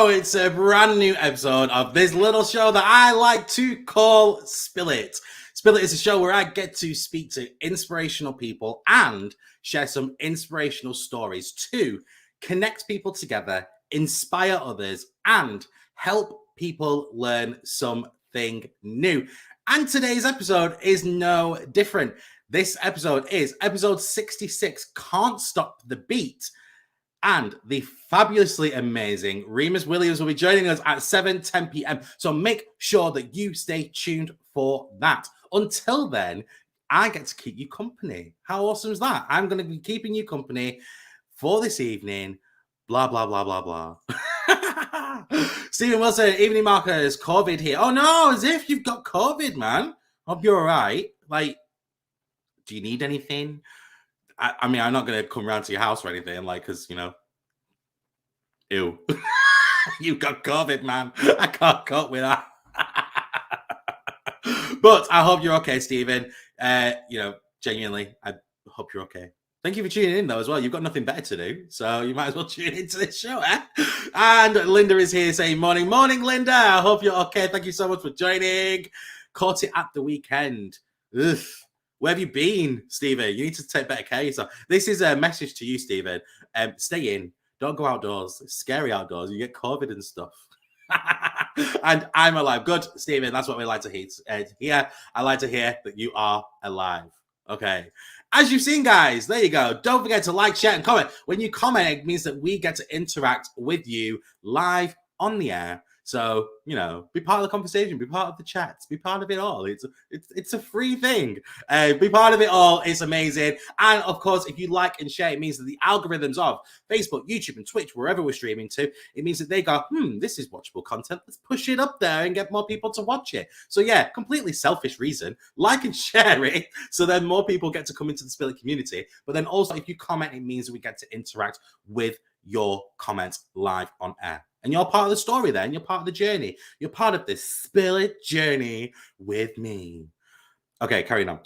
know it's a brand new episode of this little show that I like to call Spill It. Spill It is a show where I get to speak to inspirational people and share some inspirational stories to connect people together, inspire others, and help people learn something new. And today's episode is no different. This episode is episode 66, Can't Stop the Beat. And the fabulously amazing Remus Williams will be joining us at 7:10 p.m. So make sure that you stay tuned for that. Until then, I get to keep you company. How awesome is that? I'm going to be keeping you company for this evening. Blah, blah, blah, blah, blah. Stephen Wilson, evening markers, COVID here. Oh no, as if you've got COVID, man. Hope you're all right. Like, do you need anything? I mean, I'm not going to come round to your house or anything, like, because, you know, ew. You've got COVID, man. I can't cope with that. But I hope you're okay, Stephen. You know, genuinely, I hope you're okay. Thank you for tuning in, though, as well. You've got nothing better to do, so you might as well tune into this show, eh? And Linda is here saying, morning, morning, Linda. I hope you're okay. Thank you so much for joining. Caught it at the weekend. Ugh. Where have you been, Stephen? You need to take better care of yourself. This is a message to you, Stephen. Stay in. Don't go outdoors. It's scary outdoors. You get COVID and stuff. And I'm alive. Good, Stephen. That's what we like to hear. Here, I like to hear that you are alive. Okay. As you've seen, guys, there you go. Don't forget to like, share, and comment. When you comment, it means that we get to interact with you live on the air. So, you know, be part of the conversation, be part of the chats, be part of it all. It's a free thing. Be part of it all. It's amazing. And of course, if you like and share, it means that the algorithms of Facebook, YouTube, and Twitch, wherever we're streaming to, it means that they go, this is watchable content. Let's push it up there and get more people to watch it. So yeah, completely selfish reason. Like and share it so then more people get to come into the Spill It community. But then also, if you comment, it means that we get to interact with your comments live on air. And you're part of the story then. You're part of the journey. You're part of this Spill It journey with me. Okay, carrying on.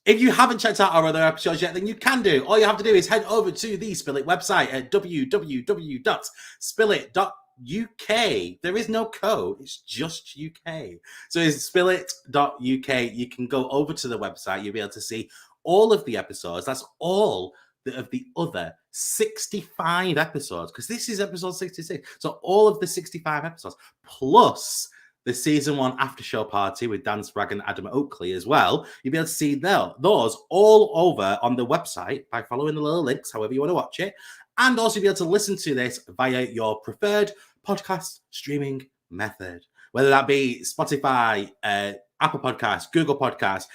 If you haven't checked out our other episodes yet, then you can do. All you have to do is head over to the Spill It website at www.spillit.uk. There is no code. It's just UK. So it's spillit.uk. You can go over to the website. You'll be able to see all of the episodes. That's all of the other 65 episodes, because this is episode 66. So all of the 65 episodes, plus the season 1 after show party with Dan Spragg and Adam Oakley as well. You'll be able to see those all over on the website by following the little links, however you want to watch it. And also be able to listen to this via your preferred podcast streaming method, whether that be Spotify, Apple Podcasts, Google Podcasts,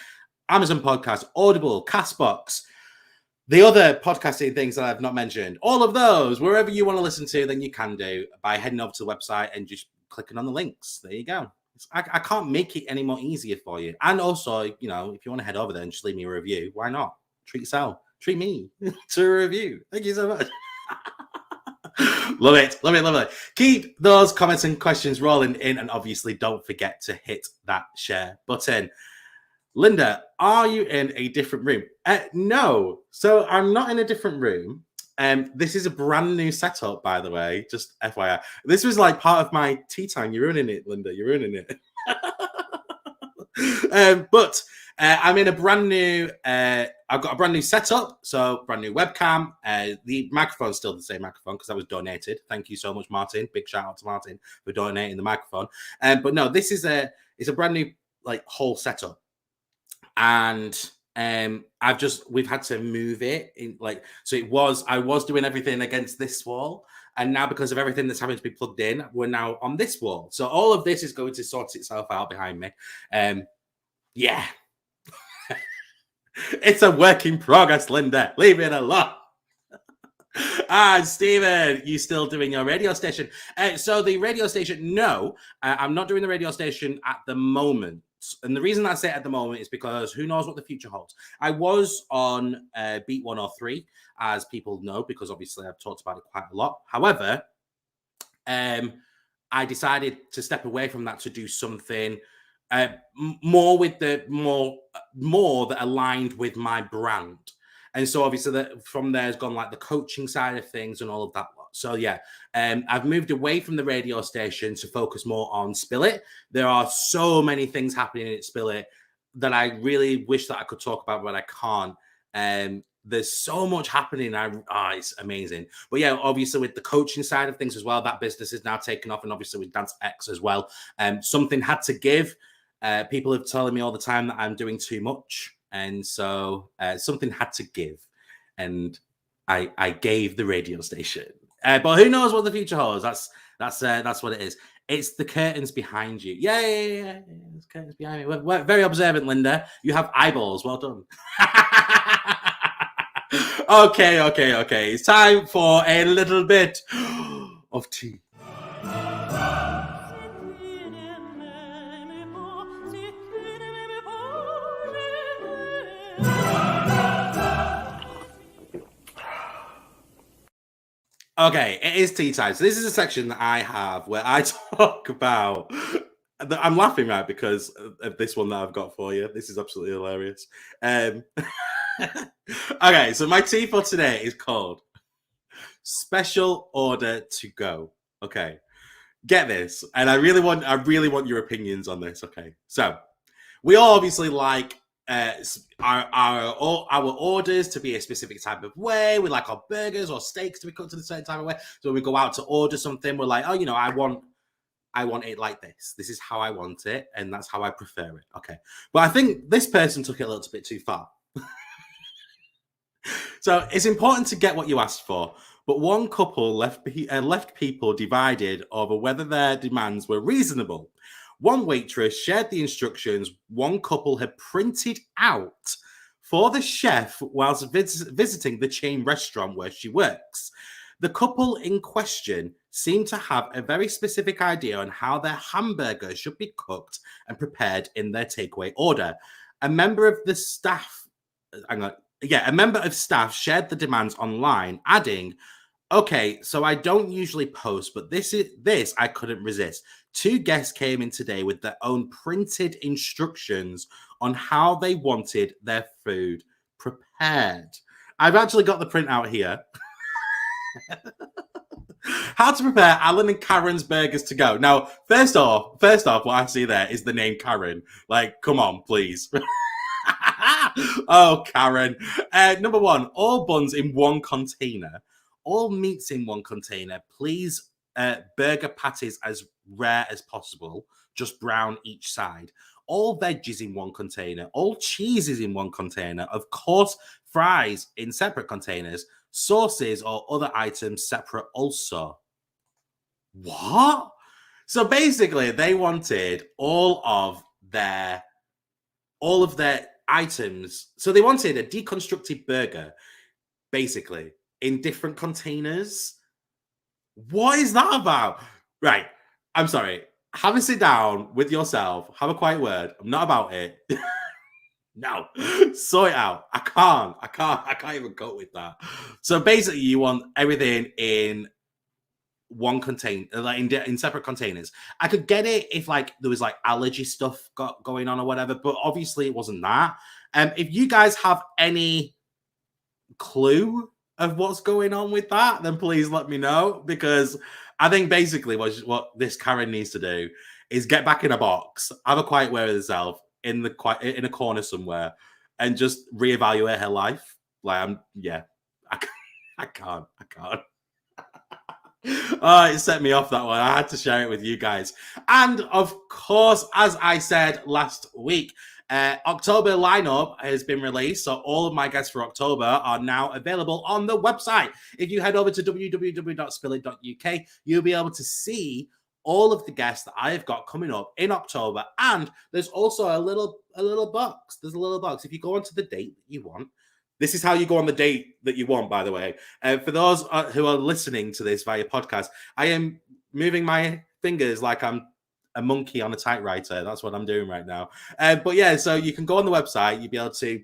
Amazon Podcasts, Audible, Castbox, the other podcasting things that I've not mentioned, all of those, wherever you want to listen to, then you can do by heading over to the website and just clicking on the links. There you go. I can't make it any more easier for you. And also, you know, if you want to head over there and just leave me a review, why not? Treat yourself. Treat me to a review. Thank you so much. Love it. Love it. Love it. Keep those comments and questions rolling in. And obviously, don't forget to hit that share button. Linda, are you in a different room? No. So I'm not in a different room. This is a brand new setup, by the way, just FYI. This was like part of my tea time. You're ruining it, Linda. You're ruining it. But I'm in a brand new, I've got a brand new setup. So brand new webcam. The microphone's still the same microphone because that was donated. Thank you so much, Martin. Big shout out to Martin for donating the microphone. But no, this is it's a brand new like whole setup. And we've had to move it in, like, so I was doing everything against this wall, and now because of everything that's having to be plugged in, we're now on this wall. So all of this is going to sort itself out behind me. Yeah. It's a work in progress, Linda. Leave it alone. And Stephen, you still doing your radio station? So the radio station, no, I'm not doing the radio station at the moment. And the reason I say at the moment is because who knows what the future holds. I was on Beat 103, as people know, because obviously I've talked about it quite a lot. However, I decided to step away from that to do something more with more that aligned with my brand. And so obviously that from there has gone like the coaching side of things and all of that lot. So yeah, I've moved away from the radio station to focus more on Spillit. There are so many things happening at Spillit that I really wish that I could talk about, but I can't. There's so much happening. It's amazing. But yeah, obviously with the coaching side of things as well, that business is now taken off, and obviously with Dance X as well. Something had to give. People have telling me all the time that I'm doing too much, and so something had to give, and I gave the radio station. But who knows what the future holds? That's what it is. It's the curtains behind you. Yeah. It's curtains behind me. We're very observant, Linda. You have eyeballs. Well done. Okay. It's time for a little bit of tea. Okay, it is tea time. So this is a section that I have where I talk about. I'm laughing, right, because of this one that I've got for you. This is absolutely hilarious. Okay, so my tea for today is called Special Order to Go. Okay, get this, and I really want your opinions on this. Okay, so we all obviously like our orders to be a specific type of way. We like our burgers or steaks to be cooked in a certain type of way. So when we go out to order something, we're like, oh, I want it like this. This is how I want it, and that's how I prefer it. Okay, but I think this person took it a little bit too far. So it's important to get what you asked for, but one couple left people divided over whether their demands were reasonable. One waitress shared the instructions one couple had printed out for the chef whilst visiting the chain restaurant where she works. The couple in question seemed to have a very specific idea on how their hamburger should be cooked and prepared in their takeaway order. A member of staff shared the demands online, adding, "Okay, so I don't usually post, but this I couldn't resist. Two guests came in today with their own printed instructions on how they wanted their food prepared." I've actually got the printout here. How to prepare Alan and Karen's burgers to go. Now, first off, what I see there is the name Karen. Like, come on, please. Oh, Karen. Number one, all buns in one container. All meats in one container. Please, burger patties as rare as possible. Just brown each side. All veggies in one container. All cheeses in one container. Of course, fries in separate containers. Sauces or other items separate also. What? So basically, they wanted all of their items. So they wanted a deconstructed burger, basically, in different containers. What is that about? Right. I'm sorry. Have a sit down with yourself. Have a quiet word. I'm not about it. No. Sort it out. I can't even cope with that. So basically, you want everything in one container, like in separate containers. I could get it if like there was like allergy stuff going on or whatever, but obviously it wasn't that. If you guys have any clue of what's going on with that, then please let me know, because I think basically what this Karen needs to do is get back in a box, have a quiet word with herself in a corner somewhere, and just reevaluate her life. Like I can't. Oh, it set me off, that one. I had to share it with you guys. And of course, as I said last week, October lineup has been released. So all of my guests for October are now available on the website. If you head over to www.spillit.uk, you'll be able to see all of the guests that I have got coming up in October. And there's also a little box. There's a little box. If you go onto the date that you want, this is how you go on the date that you want, by the way. For those who are listening to this via podcast, I am moving my fingers like I'm a monkey on a typewriter. That's what I'm doing right now. But yeah, so you can go on the website. You'll be able to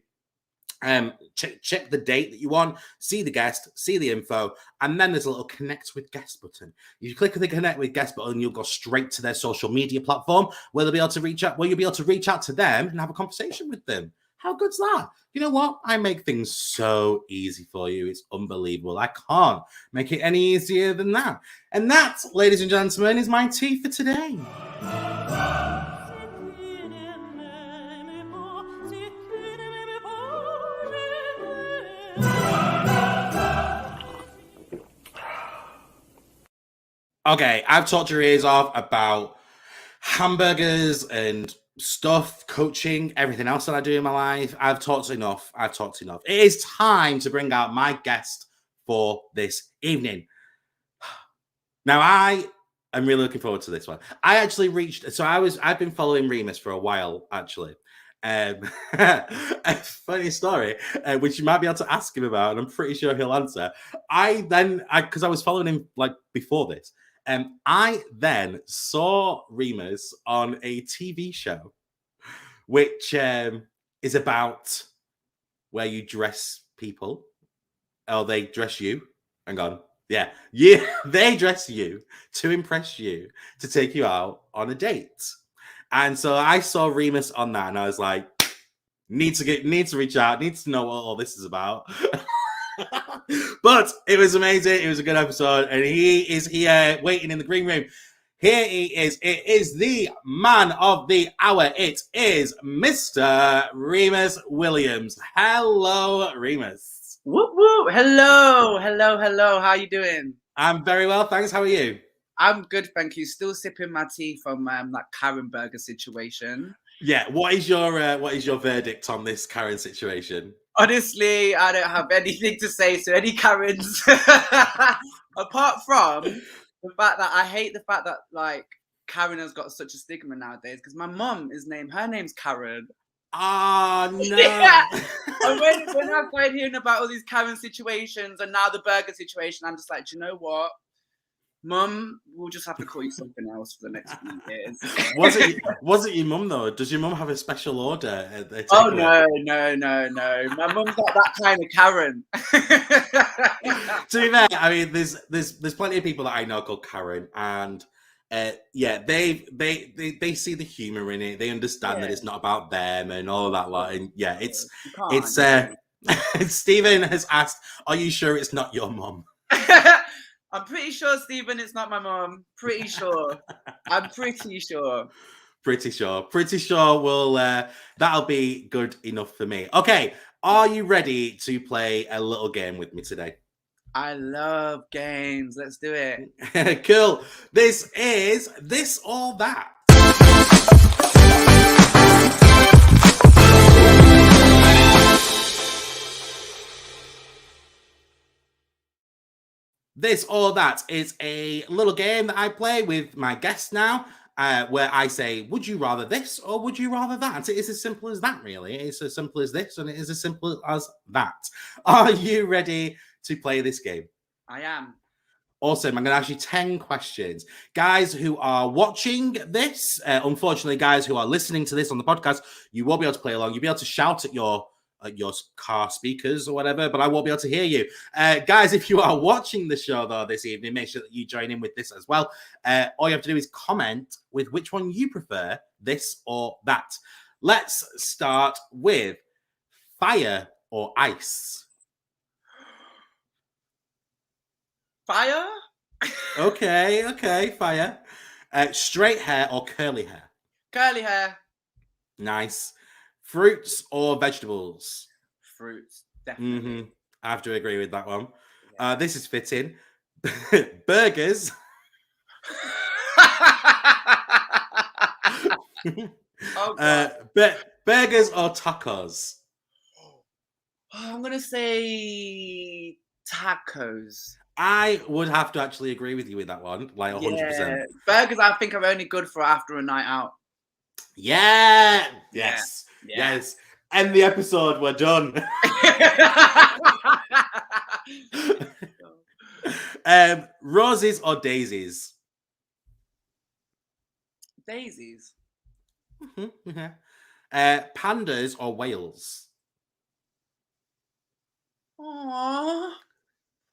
check the date that you want, see the guest, see the info, and then there's a little connect with guest button. You click the connect with guest button, you'll go straight to their social media platform where they'll be able to reach out. Where you'll be able to reach out to them and have a conversation with them. How good's that? You know what? I make things so easy for you. It's unbelievable. I can't make it any easier than that. And that, ladies and gentlemen, is my tea for today. Okay, I've talked your ears off about hamburgers and stuff, coaching, everything else that I do in my life. I've talked enough. It is time to bring out my guest for this evening. Now, I am really looking forward to this one. I actually I've been following Remus for a while, actually. A funny story, which you might be able to ask him about, and I'm pretty sure he'll answer. Because I was following him like before this. I then saw Remus on a TV show, which is about where you dress people, or they dress you. Hang on. Yeah, they dress you to impress you, to take you out on a date. And so I saw Remus on that, and I was like, need to reach out, need to know what all this is about. But it was amazing. It was a good episode, and he is here waiting in the green room. Here he is. It is the man of the hour. It is Mr. Remus Williams. Hello, Remus. Whoop whoop. Hello. How you doing? I'm very well, thanks. How are you? I'm good, thank you. Still sipping my tea from that Karen Burger situation. Yeah. What is your verdict on this Karen situation? Honestly, I don't have anything to say to any Karens, apart from the fact that I hate the fact that like Karen has got such a stigma nowadays. Because my mum her name's Karen. Ah, no. Yeah. And when I started hearing about all these Karen situations and now the burger situation, I'm just like, do you know what? Mum, we'll just have to call you something else for the next few years. Was it your mum though? Does your mum have a special order? Oh no. My mum's not that kind of Karen. To be fair, I mean, there's plenty of people that I know called Karen, and yeah, they see the humor in it. They understand that it's not about them and all of that lot. And yeah, it's Stephen has asked, "Are you sure it's not your mum?" I'm pretty sure, Stephen, it's not my mum. Pretty sure. I'm pretty sure. Pretty sure that'll be good enough for me. Okay, are you ready to play a little game with me today? I love games. Let's do it. Cool. This is This or That. This or That is a little game that I play with my guests now, where I say, would you rather this or would you rather that? It is as simple as that, really. It's as simple as this, and it is as simple as that. Are you ready to play this game? I am. Awesome. I'm going to ask you 10 questions. Guys who are watching this, unfortunately, guys who are listening to this on the podcast, you won't be able to play along. You'll be able to shout at your car speakers or whatever, but I won't be able to hear you. Guys, if you are watching the show, though, this evening, make sure that you join in with this as well. All you have to do is comment with which one you prefer, this or that. Let's start with fire or ice. Fire? Okay, fire. Straight hair or curly hair? Curly hair. Nice. Fruits or vegetables? Fruits, definitely. I have to agree with that one. This is fitting. Burgers. Burgers or tacos? I'm going to say tacos. I would have to actually agree with you with that one, like 100%. Yeah. Burgers, I think, are only good for after a night out. Yeah. Yes. End the episode. We're done. Roses or daisies? Daisies. Pandas or whales? Aww.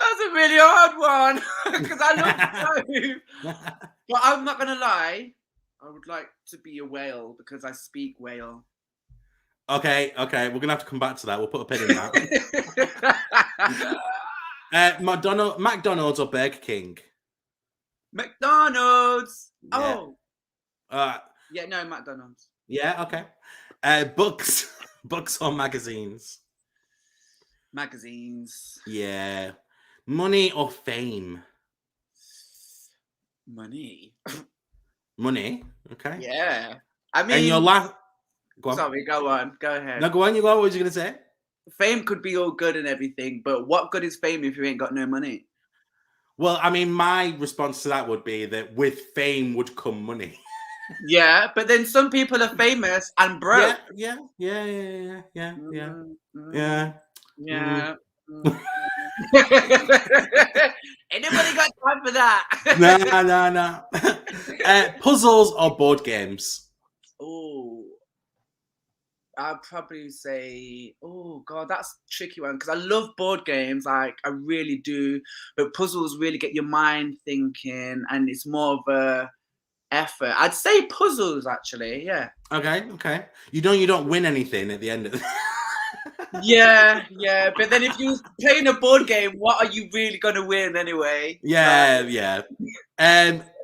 That's a really hard one because I love both. But I'm not going to lie. I would like to be a whale because I speak whale. Okay, we're gonna have to come back to that. We'll put a pin in that. McDonald's or Burger King? McDonald's. Yeah. Oh. Yeah, no, McDonald's. Yeah, okay. Books or magazines? Magazines. Yeah. Money or fame? Money. Money. Okay. Yeah. I mean, and your last. Go on. Sorry, go on. Go ahead. No, go on. You go on. What was you gonna say? Fame could be all good and everything, but what good is fame if you ain't got no money? Well, I mean, my response to that would be that with fame would come money. Yeah, but then some people are famous and broke. Yeah. Anybody got time for that? No. Puzzles or board games? Oh, I'd probably say, oh God, that's a tricky one because I love board games, like I really do. But puzzles really get your mind thinking, and it's more of a effort. I'd say puzzles, actually. Yeah. Okay. You don't win anything at the end of it. Yeah. But then if you're playing a board game, what are you really gonna win anyway? Yeah.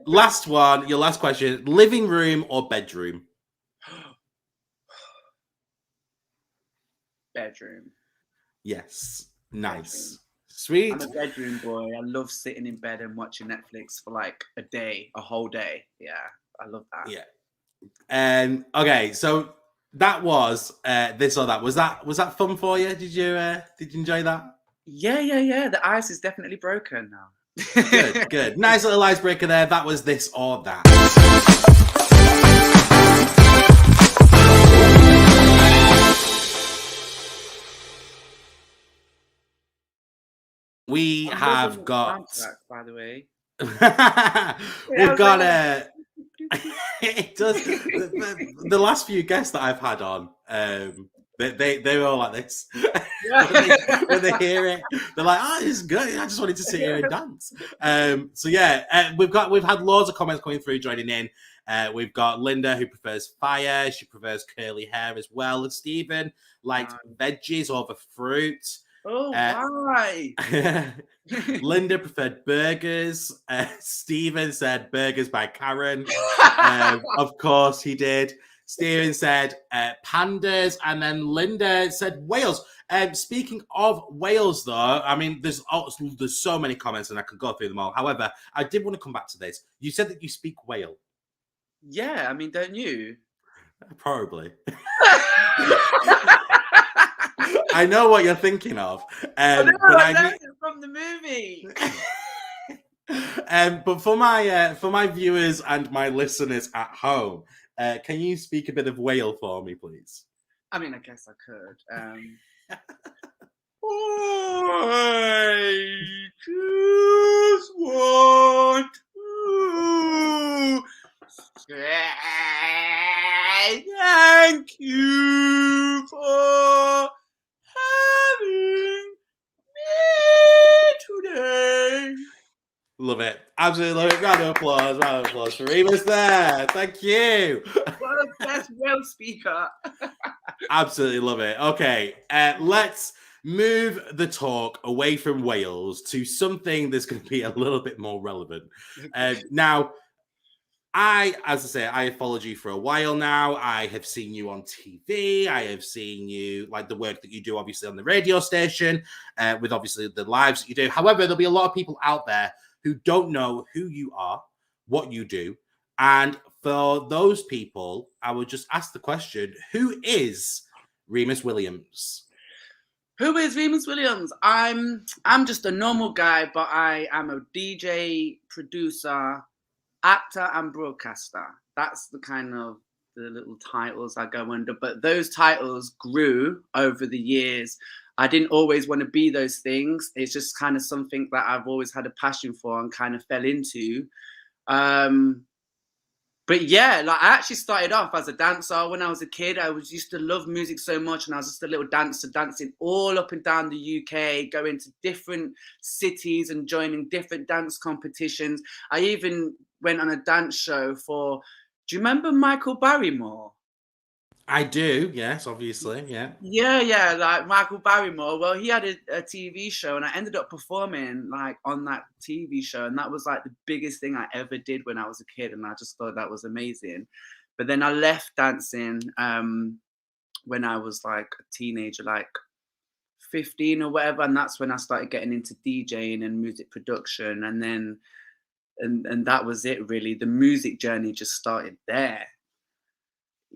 Last one, your last question: living room or bedroom? Bedroom. Yes. Nice. Bedroom. Sweet. I'm a bedroom boy. I love sitting in bed and watching Netflix for like a whole day. Yeah, I love that. Yeah. Okay, so that was this or that. Was that fun for you? Did you enjoy that? Yeah. The ice is definitely broken now. Good. Nice little icebreaker there. That was this or that. We have got. Soundtrack, by the way. We've got it does. The last few guests that I've had on, they were all like this. when they hear it, they're like, "Oh, this is good. I just wanted to sit here and dance." So yeah, we've had loads of comments coming through, joining in. We've got Linda who prefers fire. She prefers curly hair as well. And Stephen liked veggies over fruit. Oh, why? Linda preferred burgers. Stephen said burgers by Karen. Of course he did. Stephen said pandas. And then Linda said Wales. Speaking of Wales, though, I mean, there's so many comments and I could go through them all. However, I did want to come back to this. You said that you speak Wales. Yeah, I mean, don't you? Probably. I know what you're thinking of. I know it from the movie. But for my viewers and my listeners at home, can you speak a bit of Whale for me, please? I mean, I guess I could. I just want to say thank you for having me today. Love it. Absolutely love it. Round of applause for Remus there. Thank you. What a best Wales speaker. Absolutely love it. Okay, let's move the talk away from Wales to something that's going to be a little bit more relevant. Now, as I say, I have followed you for a while now. I have seen you on TV. I have seen you, like the work that you do, obviously, on the radio station, with obviously the lives that you do. However, there'll be a lot of people out there who don't know who you are, what you do. And for those people, I would just ask the question, who is Remus Williams? Who is Remus Williams? I'm just a normal guy, but I am a DJ, producer, actor, and broadcaster. That's the kind of the little titles I go under. But those titles grew over the years. I didn't always want to be those things. It's just kind of something that I've always had a passion for and kind of fell into. But yeah, like I actually started off as a dancer when I was a kid. I used to love music so much, and I was just a little dancer, dancing all up and down the UK, going to different cities and joining different dance competitions. I even went on a dance show for, do you remember Michael Barrymore? I do, yes, obviously, yeah. Yeah, like Michael Barrymore. Well, he had a TV show, and I ended up performing like on that TV show, and that was like the biggest thing I ever did when I was a kid, and I just thought that was amazing. But then I left dancing when I was like a teenager, like 15 or whatever, and that's when I started getting into DJing and music production, and then and that was it really. The music journey just started there.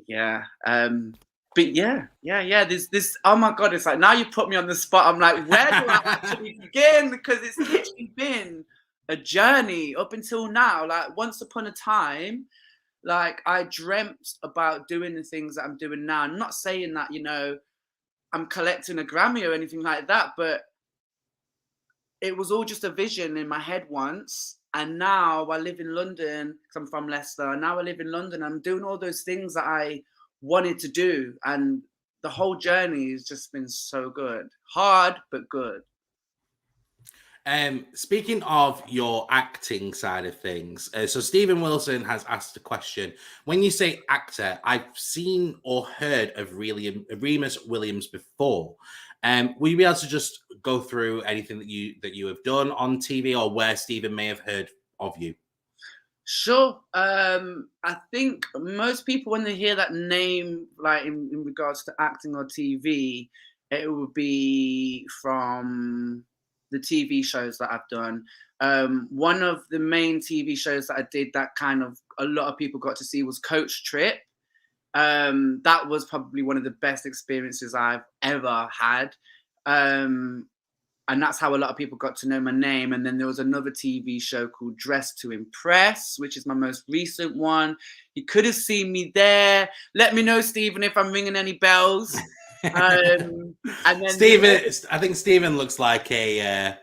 Yeah. But yeah. There's this. Oh my god! It's like now you put me on the spot. I'm like, where do I actually begin? Because it's literally been a journey up until now. Like once upon a time, like I dreamt about doing the things that I'm doing now. I'm not saying that I'm collecting a Grammy or anything like that, but it was all just a vision in my head once. And now I live in London because I'm from Leicester. And now I live in London. I'm doing all those things that I wanted to do. And the whole journey has just been so good. Hard, but good. Speaking of your acting side of things, so Stephen Wilson has asked a question. When you say actor, I've seen or heard of Remus Williams before. Will you be able to just go through anything that you have done on TV or where Stephen may have heard of you? Sure. I think most people, when they hear that name, like in regards to acting or TV, it would be from the TV shows that I've done. One of the main TV shows that I did that kind of a lot of people got to see was Coach Trip. That was probably one of the best experiences I've ever had. And that's how a lot of people got to know my name. And then there was another TV show called Dress to Impress, which is my most recent one. You could have seen me there. Let me know, Stephen, if I'm ringing any bells. And then Stephen, I think Stephen looks like a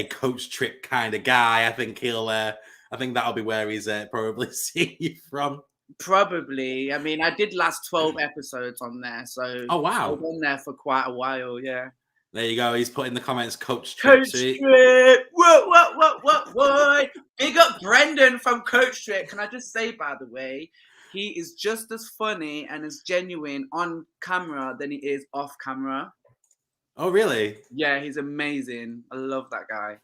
Coach Trip kind of guy. I think I think that'll be where he's probably seeing you from. Probably. I mean, I did last 12 episodes on there, so oh wow, I was on there for quite a while. Yeah. There you go. He's put in the comments, Coach Trip. Coach Trip. What? Big up Brendan from Coach Trip. Can I just say, by the way, he is just as funny and as genuine on camera than he is off camera. Oh, really? Yeah, he's amazing. I love that guy.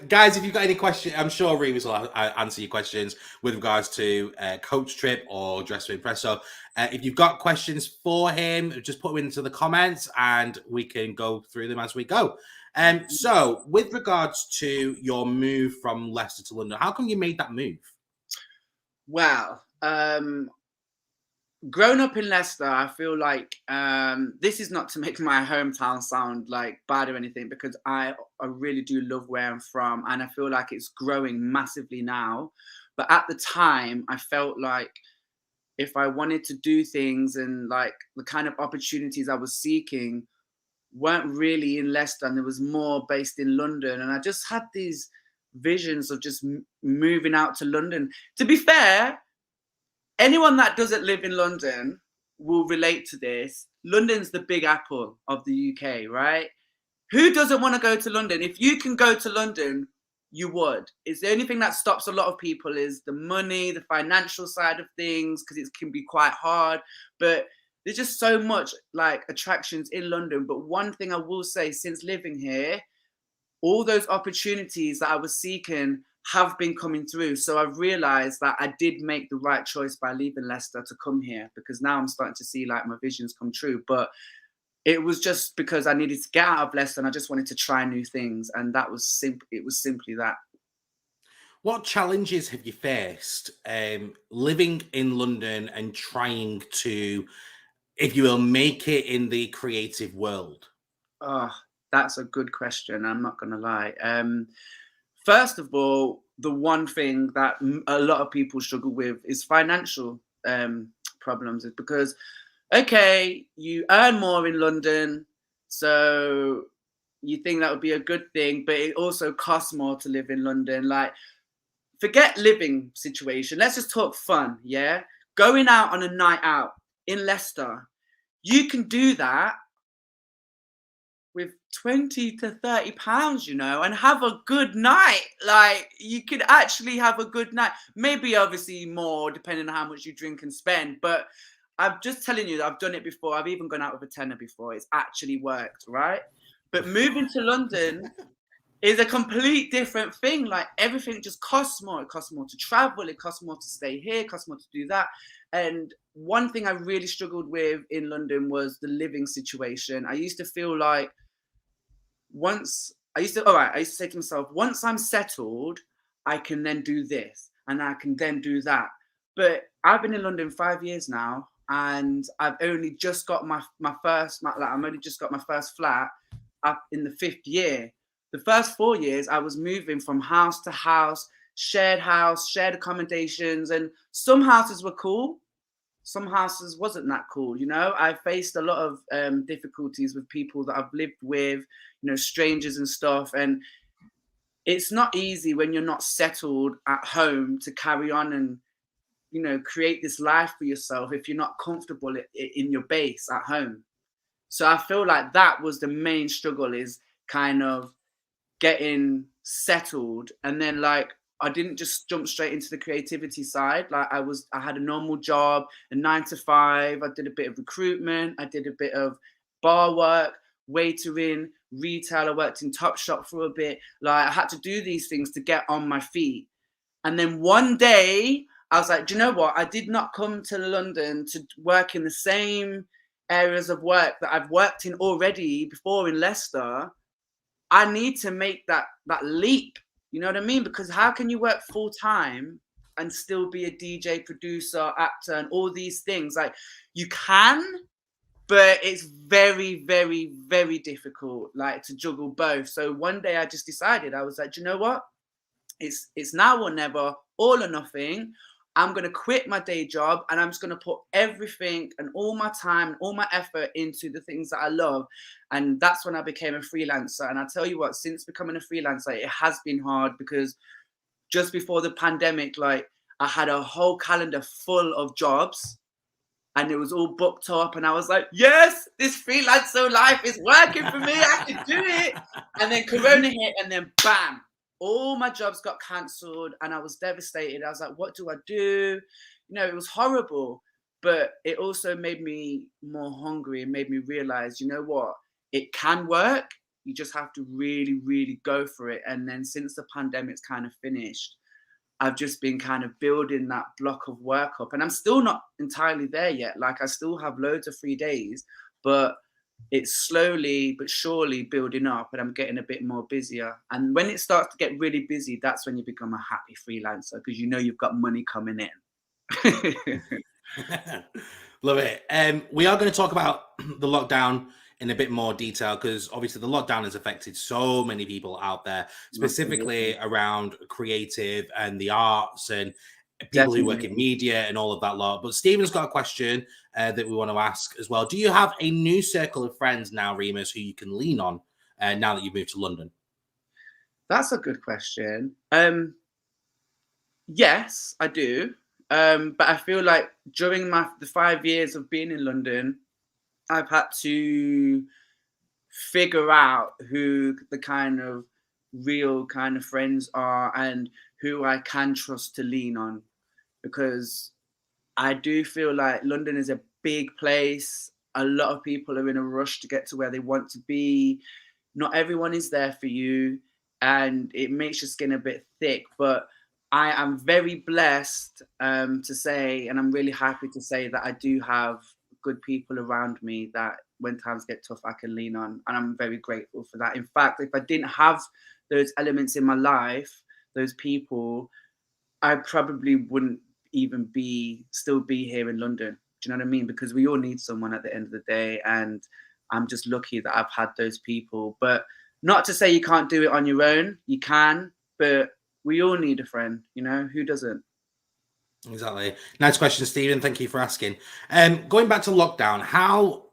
Guys, if you've got any questions, I'm sure Remus will answer your questions with regards to Coach Trip or Dress to Impress. So if you've got questions for him, just put them into the comments and we can go through them as we go. So with regards to your move from Leicester to London, how come you made that move? Well, growing up in Leicester, I feel like this is not to make my hometown sound like bad or anything, because I really do love where I'm from, and I feel like it's growing massively now. But at the time, I felt like if I wanted to do things and like the kind of opportunities I was seeking weren't really in Leicester, and there was more based in London. And I just had these visions of just moving out to London. To be fair, anyone that doesn't live in London will relate to this. London's the big apple of the UK, right? Who doesn't want to go to London? If you can go to London, you would. It's the only thing that stops a lot of people is the money, the financial side of things, because it can be quite hard. But there's just so much like attractions in London. But one thing I will say, since living here, all those opportunities that I was seeking have been coming through. So I've realized that I did make the right choice by leaving Leicester to come here, because now I'm starting to see like my visions come true. But it was just because I needed to get out of Leicester and I just wanted to try new things. And that was it was simply that. What challenges have you faced living in London and trying to, if you will, make it in the creative world? Oh, that's a good question. I'm not going to lie. First of all, the one thing that a lot of people struggle with is financial problems. Is because, okay, you earn more in London, so you think that would be a good thing, but it also costs more to live in London. Like, forget living situation. Let's just talk fun, yeah? Going out on a night out in Leicester, you can do that with 20 to 30 pounds, and have a good night. Like, you could actually have a good night. Maybe obviously more depending on how much you drink and spend. But I'm just telling you that I've done it before. I've even gone out with a tenner before. It's actually worked, right? But moving to London is a complete different thing. Like everything just costs more. It costs more to travel. It costs more to stay here. It costs more to do that. And one thing I really struggled with in London was the living situation. I used to feel like I used to say to myself, once I'm settled, I can then do this and I can then do that. But I've been in London 5 years now, and I've only just got my first flat up in the 5th year. The first 4 years, I was moving from house to house, shared accommodations, and some houses were cool. Some houses wasn't that cool, you know. I faced a lot of difficulties with people that I've lived with, you know, strangers and stuff. And it's not easy when you're not settled at home to carry on and, you know, create this life for yourself if you're not comfortable in your base at home. So I feel like that was the main struggle, is kind of getting settled. And then like I didn't just jump straight into the creativity side. Like I had a normal job, a 9 to 5. I did a bit of recruitment. I did a bit of bar work, waitering, retail. I worked in Topshop for a bit. Like I had to do these things to get on my feet. And then one day I was like, do you know what? I did not come to London to work in the same areas of work that I've worked in already before in Leicester. I need to make that leap. You know what I mean? Because how can you work full time and still be a DJ, producer, actor, and all these things? Like you can, but it's very, very, very difficult, like to juggle both. So one day I just decided, I was like, do you know what? It's now or never, all or nothing. I'm going to quit my day job and I'm just going to put everything and all my time, all my effort into the things that I love. And that's when I became a freelancer. And I tell you what, since becoming a freelancer, it has been hard, because just before the pandemic, like I had a whole calendar full of jobs and it was all booked up. And I was like, yes, this freelancer life is working for me. I can do it. And then Corona hit and then bam. All my jobs got cancelled and I was devastated. I was like, what do I do? You know, it was horrible, but it also made me more hungry and made me realize, you know what, it can work. You just have to really, really go for it. And then since the pandemic's kind of finished, I've just been kind of building that block of work up, and I'm still not entirely there yet. Like I still have loads of free days, but it's slowly but surely building up, and I'm getting a bit more busier. And when it starts to get really busy, that's when you become a happy freelancer, because you know you've got money coming in. Love it. We are going to talk about the lockdown in a bit more detail, because obviously the lockdown has affected so many people out there, specifically around creative and the arts and people who work in media and all of that lot. But Stephen's got a question that we want to ask as well. Do you have a new circle of friends now, Remus, who you can lean on now that you've moved to London? That's a good question. Yes, I do. But I feel like during the 5 years of being in London, I've had to figure out who the kind of real kind of friends are and who I can trust to lean on, because I do feel like London is a big place. A lot of people are in a rush to get to where they want to be. Not everyone is there for you, and it makes your skin a bit thick. But I am very blessed to say, and I'm really happy to say, that I do have good people around me that when times get tough, I can lean on. And I'm very grateful for that. In fact, if I didn't have those elements in my life, those people, I probably wouldn't even still be here in London. Do you know what I mean? Because we all need someone at the end of the day. And I'm just lucky that I've had those people. But not to say you can't do it on your own. You can, but we all need a friend, you know? Who doesn't? Exactly. Nice question, Stephen. Thank you for asking. Going back to lockdown, how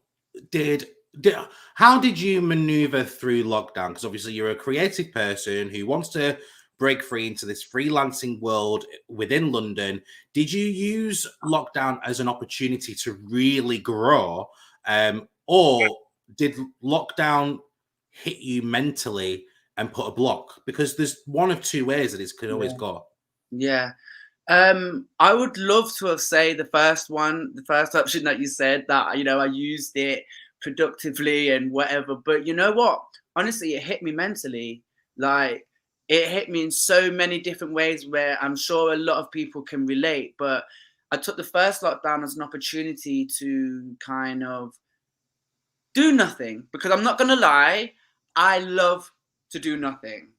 did you maneuver through lockdown? Because obviously you're a creative person who wants to break free into this freelancing world within London. Did you use lockdown as an opportunity to really grow? Or did lockdown hit you mentally and put a block? Because there's one of two ways that it could always go. Yeah. I would love to have said the first option that you said, that, you know, I used it productively and whatever. But you know what? Honestly, it hit me mentally. Like, it hit me in so many different ways where I'm sure a lot of people can relate. But I took the first lockdown as an opportunity to kind of do nothing, because I'm not gonna lie, I love to do nothing.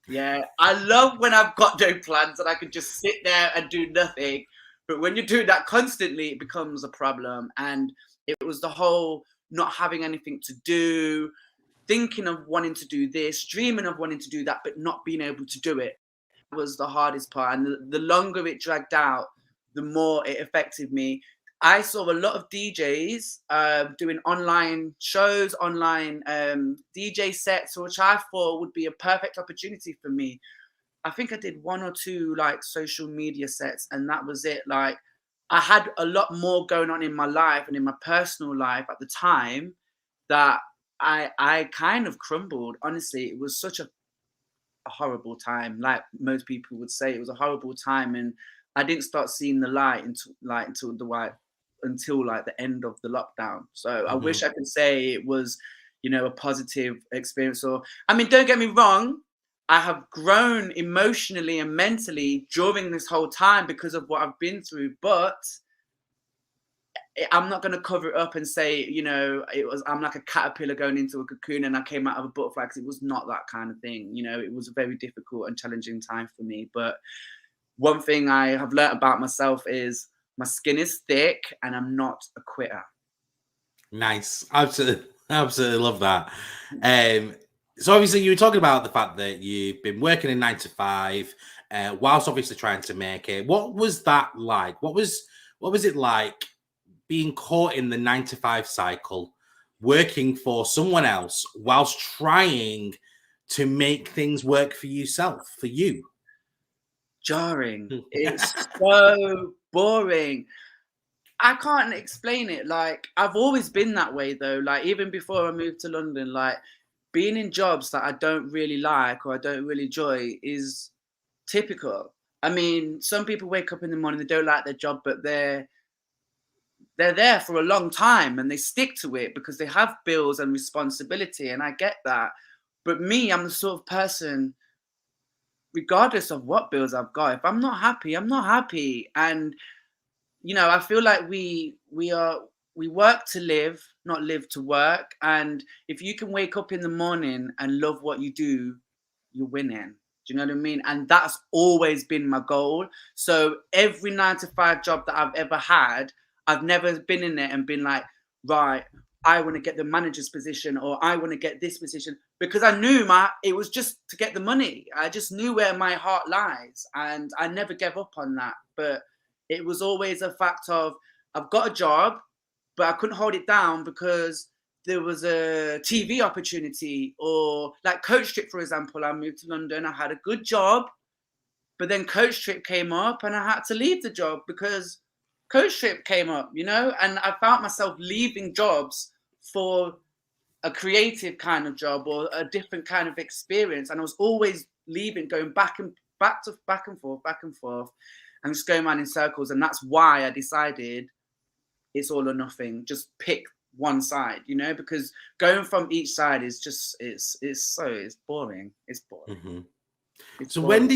Yeah, I love when I've got no plans and I can just sit there and do nothing. But when you're doing that constantly, it becomes a problem. And it was the whole not having anything to do, thinking of wanting to do this, dreaming of wanting to do that, but not being able to do it was the hardest part. And the longer it dragged out, the more it affected me. I saw a lot of DJs doing online shows, online DJ sets, which I thought would be a perfect opportunity for me. I think I did one or two like social media sets, and that was it. Like, I had a lot more going on in my life and in my personal life at the time that I kind of crumbled. Honestly, it was such a horrible time. Like most people would say, it was a horrible time, and I didn't start seeing the light until like the end of the lockdown. So I wish I could say it was, you know, a positive experience. Or, I mean, don't get me wrong, I have grown emotionally and mentally during this whole time because of what I've been through, but I'm not going to cover it up and say, you know, I'm like a caterpillar going into a cocoon and I came out of a butterfly, because it was not that kind of thing. You know, it was a very difficult and challenging time for me. But one thing I have learnt about myself is my skin is thick and I'm not a quitter. Nice. Absolutely. Absolutely love that. So obviously you were talking about the fact that you've been working in 9 to 5, whilst obviously trying to make it. What was that like? What was it like being caught in the 9 to 5 cycle, working for someone else whilst trying to make things work for yourself, for you? Jarring. It's so boring. I can't explain it. Like, I've always been that way though. Like, even before I moved to London, like, being in jobs that I don't really like or I don't really enjoy is typical. I mean, some people wake up in the morning, they don't like their job, but they're there for a long time and they stick to it because they have bills and responsibility, and I get that. But me, I'm the sort of person, regardless of what bills I've got, if I'm not happy, I'm not happy. And you know, I feel like we work to live, not live to work. And if you can wake up in the morning and love what you do, you're winning. Do you know what I mean? And that's always been my goal. So every 9 to 5 job that I've ever had, I've never been in there and been like, right, I want to get the manager's position or I want to get this position, because I knew it was just to get the money. I just knew where my heart lies, and I never gave up on that. But it was always a fact of, I've got a job, but I couldn't hold it down because there was a TV opportunity, or like Coach Trip, for example. I moved to London, I had a good job, but then Coach Trip came up and I had to leave the job because Coach Trip came up, you know? And I found myself leaving jobs for a creative kind of job or a different kind of experience. And I was always leaving, going back and forth, and just going around in circles. And that's why I decided it's all or nothing. Just pick one side, you know, because going from each side is just, it's boring. It's boring. Mm-hmm. It's so boring.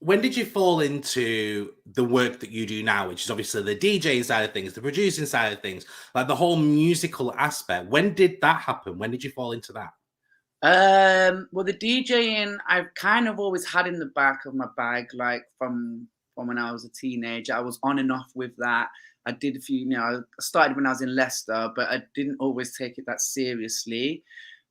when did you fall into the work that you do now, which is obviously the DJing side of things, the producing side of things, like the whole musical aspect? When did that happen? When did you fall into that? Well, the DJing I've kind of always had in the back of my bag, like from when I was a teenager. I was on and off with that. I did a few, you know, I started when I was in Leicester, but I didn't always take it that seriously.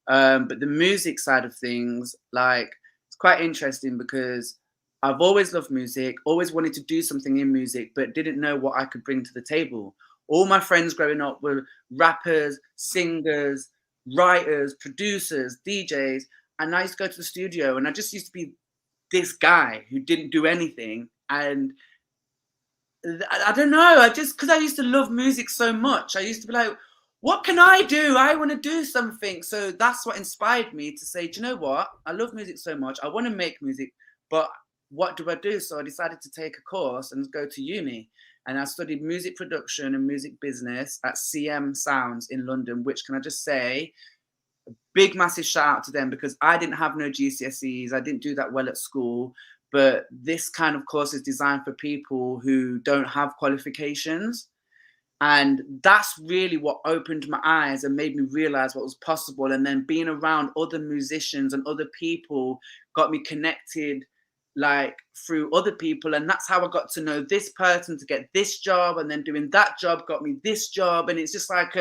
But the music side of things, like, it's quite interesting because I've always loved music, always wanted to do something in music, but didn't know what I could bring to the table. All my friends growing up were rappers, singers, writers, producers, DJs. And I used to go to the studio and I just used to be this guy who didn't do anything. And I don't know, because I used to love music so much, I used to be like, what can I do? I want to do something. So that's what inspired me to say, do you know what? I love music so much. I want to make music, but what do I do? So I decided to take a course and go to uni. And I studied music production and music business at CM Sounds in London, which, can I just say, big massive shout out to them, because I didn't have no GCSEs. I didn't do that well at school. But this kind of course is designed for people who don't have qualifications. And that's really what opened my eyes and made me realize what was possible. And then being around other musicians and other people got me connected, like through other people. And that's how I got to know this person to get this job. And then doing that job got me this job. And it's just like,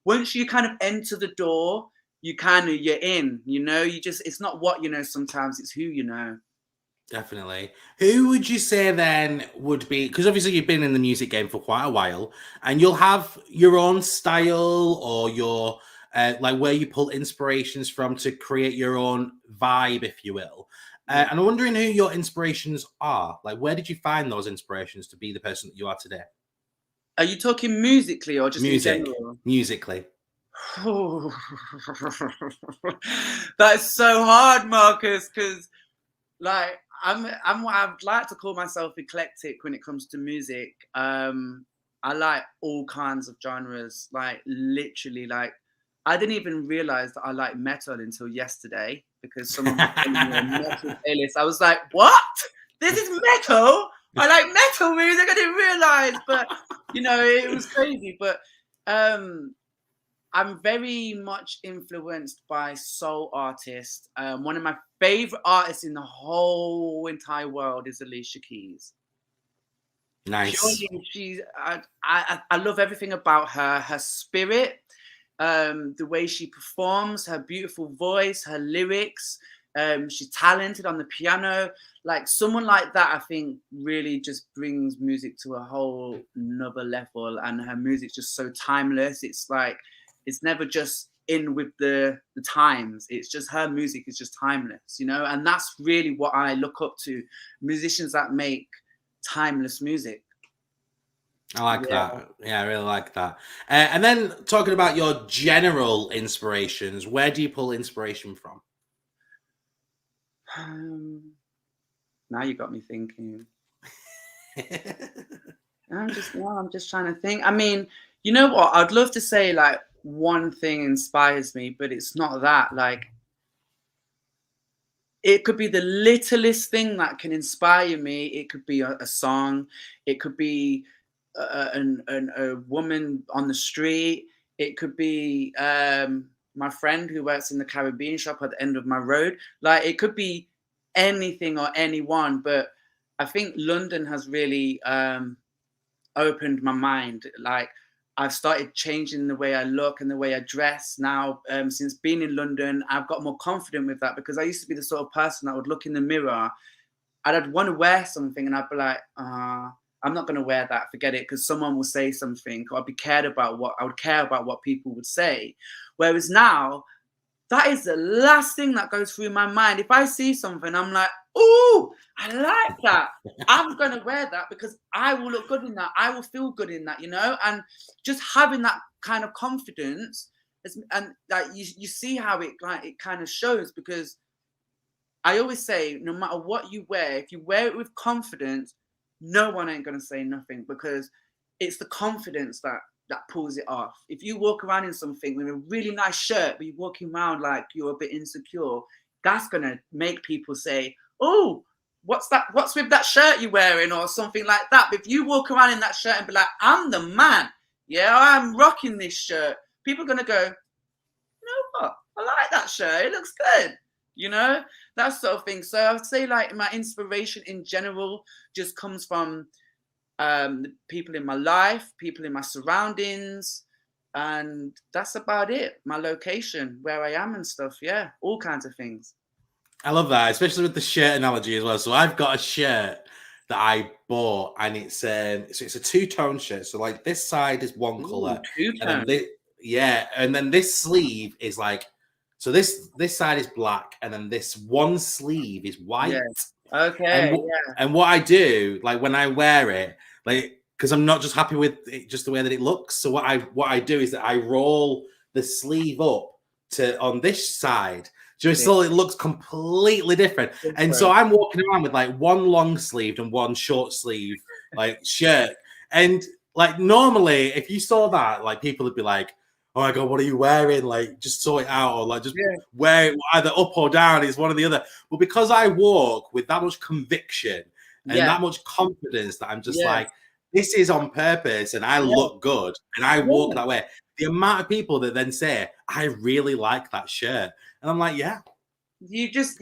once you kind of enter the door, you're in, it's not what you know sometimes, it's who you know. Definitely. Who would you say then would be, because obviously you've been in the music game for quite a while, and you'll have your own style or your like where you pull inspirations from to create your own vibe, if you will. And I'm wondering who your inspirations are. Like, where did you find those inspirations to be the person that you are today? Are you talking musically or just music? In general? Musically. Oh, that's so hard, Marcus, because like I'd like to call myself eclectic when it comes to music. I like all kinds of genres, like literally, like I didn't even realize that I like metal until yesterday, because someone was me a metal playlist. I was like, what? This is metal? I like metal music. I didn't realize, but it was crazy. But I'm very much influenced by soul artists. One of my favorite artists in the whole entire world is Alicia Keys. Nice. Purely, I love everything about her. Her spirit, the way she performs, her beautiful voice, her lyrics. She's talented on the piano. Like someone like that, I think really just brings music to a whole nother level. And her music's just so timeless. It's like, it's never just in with the times. It's just her music is just timeless, and that's really what I look up to, musicians that make timeless music. I like that. Yeah, I really like that. And then talking about your general inspirations, where do you pull inspiration from? Now you got me thinking. I'm just trying to think. I mean, you know what? I'd love to say like one thing inspires me, but it's not that. Like, it could be the littlest thing that can inspire me. It could be a song. It could be a woman on the street. It could be my friend who works in the Caribbean shop at the end of my road. Like, it could be anything or anyone. But I think London has really opened my mind. Like, I've started changing the way I look and the way I dress now. Since being in London, I've got more confident with that, because I used to be the sort of person that would look in the mirror and I'd want to wear something and I'd be like, I'm not going to wear that, forget it, because someone will say something, or I would care about what people would say. Whereas now, that is the last thing that goes through my mind. If I see something, I'm like, ooh, I like that. I'm going to wear that because I will look good in that. I will feel good in that, and just having that kind of confidence. And like you see how it kind of shows, because I always say, no matter what you wear, if you wear it with confidence, no one ain't going to say nothing, because it's the confidence that pulls it off. If you walk around in something with a really nice shirt, but you're walking around like you're a bit insecure, that's going to make people say, oh, what's that? What's with that shirt you're wearing, or something like that. But if you walk around in that shirt and be like, I'm the man. Yeah, I'm rocking this shirt. People are going to go, you know what? I like that shirt. It looks good. That sort of thing. So I'd say like my inspiration in general just comes from the people in my life, people in my surroundings, and that's about it. My location, where I am and stuff. Yeah, all kinds of things. I love that, especially with the shirt analogy as well. So I've got a shirt that I bought, and it's a two-tone shirt. So like this side is one color, and then this sleeve is like, so this side is black, and then this one sleeve is white. Yeah. Okay. And what I do, like when I wear it, like, because I'm not just happy with it, just the way that it looks. So what I do is that I roll the sleeve up to on this side, Just so it looks completely different. And so I'm walking around with like one long sleeved and one short sleeve like shirt. And like normally, if you saw that, like people would be like, "Oh my god, what are you wearing? Like, just sort it out, or like just wear it either up or down. It's one or the other." But because I walk with that much conviction and that much confidence, that I'm just like, this is on purpose, and I look good, and I walk that way. The amount of people that then say, "I really like that shirt," and I'm like, "Yeah." You've just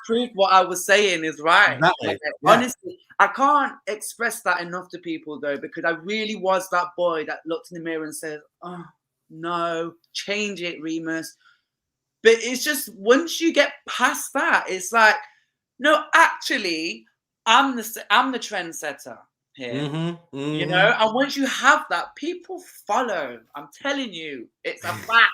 proved what I was saying is right. Exactly. Like, honestly, I can't express that enough to people though, because I really was that boy that looked in the mirror and said, "Oh no, change it, Remus." But it's just once you get past that, it's like, no, actually, I'm the trendsetter here. You know, and once you have that, people follow. I'm telling you, it's a fact.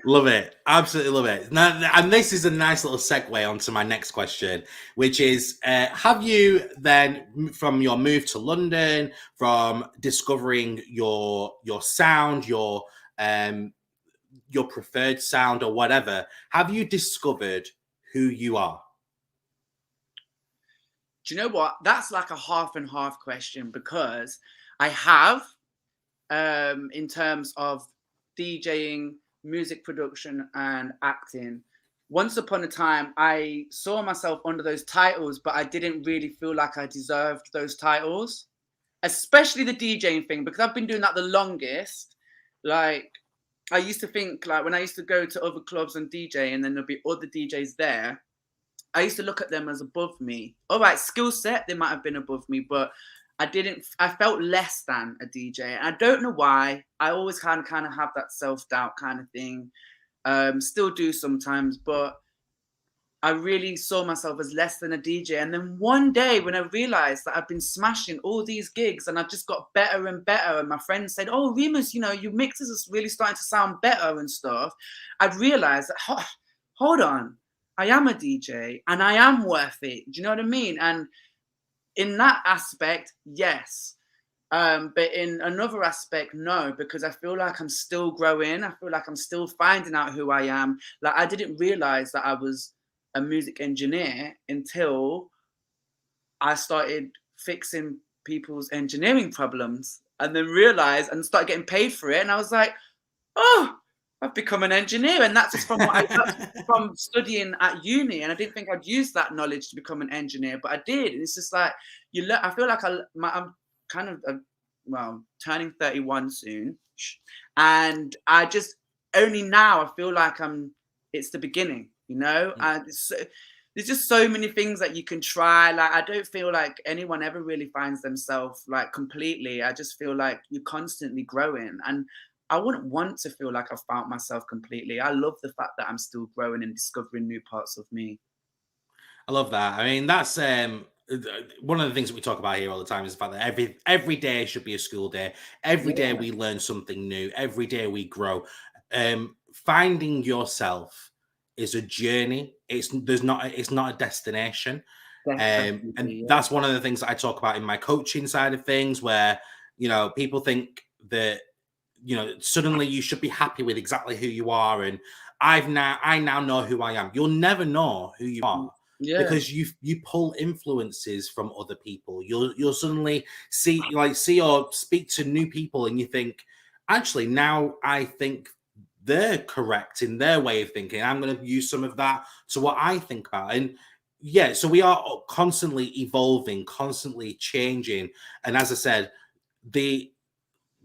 Love it. Absolutely love it. Now, and this is a nice little segue onto my next question, which is, have you then, from your move to London, from discovering your sound, your preferred sound or whatever, have you discovered who you are? Do you know what? That's like a half and half question, because I have, in terms of DJing, music production, and acting. Once upon a time, I saw myself under those titles, but I didn't really feel like I deserved those titles, especially the DJing thing, because I've been doing that the longest. Like, I used to think, like, when I used to go to other clubs and DJ, and then there'll be other DJs there, I used to look at them as above me. All right, skill set, they might have been above me, but I felt less than a DJ. And I don't know why. I always kind of have that self-doubt kind of thing. Still do sometimes, but I really saw myself as less than a DJ. And then one day when I realized that I've been smashing all these gigs and I've just got better and better, and my friends said, "Oh, Remus, you know, your mixes are really starting to sound better and stuff," I'd realized that, hold on, I am a DJ and I am worth it. Do you know what I mean? And in that aspect, yes. But in another aspect, no, because I feel like I'm still growing. I feel like I'm still finding out who I am. Like, I didn't realize that I was a music engineer until I started fixing people's engineering problems, and then realized and started getting paid for it. And I was like, oh, I've become an engineer. And that's just from what I got from studying at uni. And I didn't think I'd use that knowledge to become an engineer, but I did. And it's just like, I feel like I'm kind of, well, turning 31 soon. And I just, only now I feel like it's the beginning, you know? And there's just so many things that you can try. Like, I don't feel like anyone ever really finds themselves like completely. I just feel like you're constantly growing. And I wouldn't want to feel like I've found myself completely. I love the fact that I'm still growing and discovering new parts of me. I love that. I mean, that's one of the things that we talk about here all the time, is the fact that every day should be a school day. Every day we learn something new. Every day we grow. Finding yourself is a journey. It's not a destination. And that's one of the things that I talk about in my coaching side of things, where, you know, people think that, you know, suddenly you should be happy with exactly who you are. And I now know who I am. You'll never know who you are. Because you pull influences from other people. You'll suddenly see or speak to new people, and you think, actually, now I think they're correct in their way of thinking. I'm going to use some of that to what I think about. And yeah, so we are constantly evolving, constantly changing. And as I said, the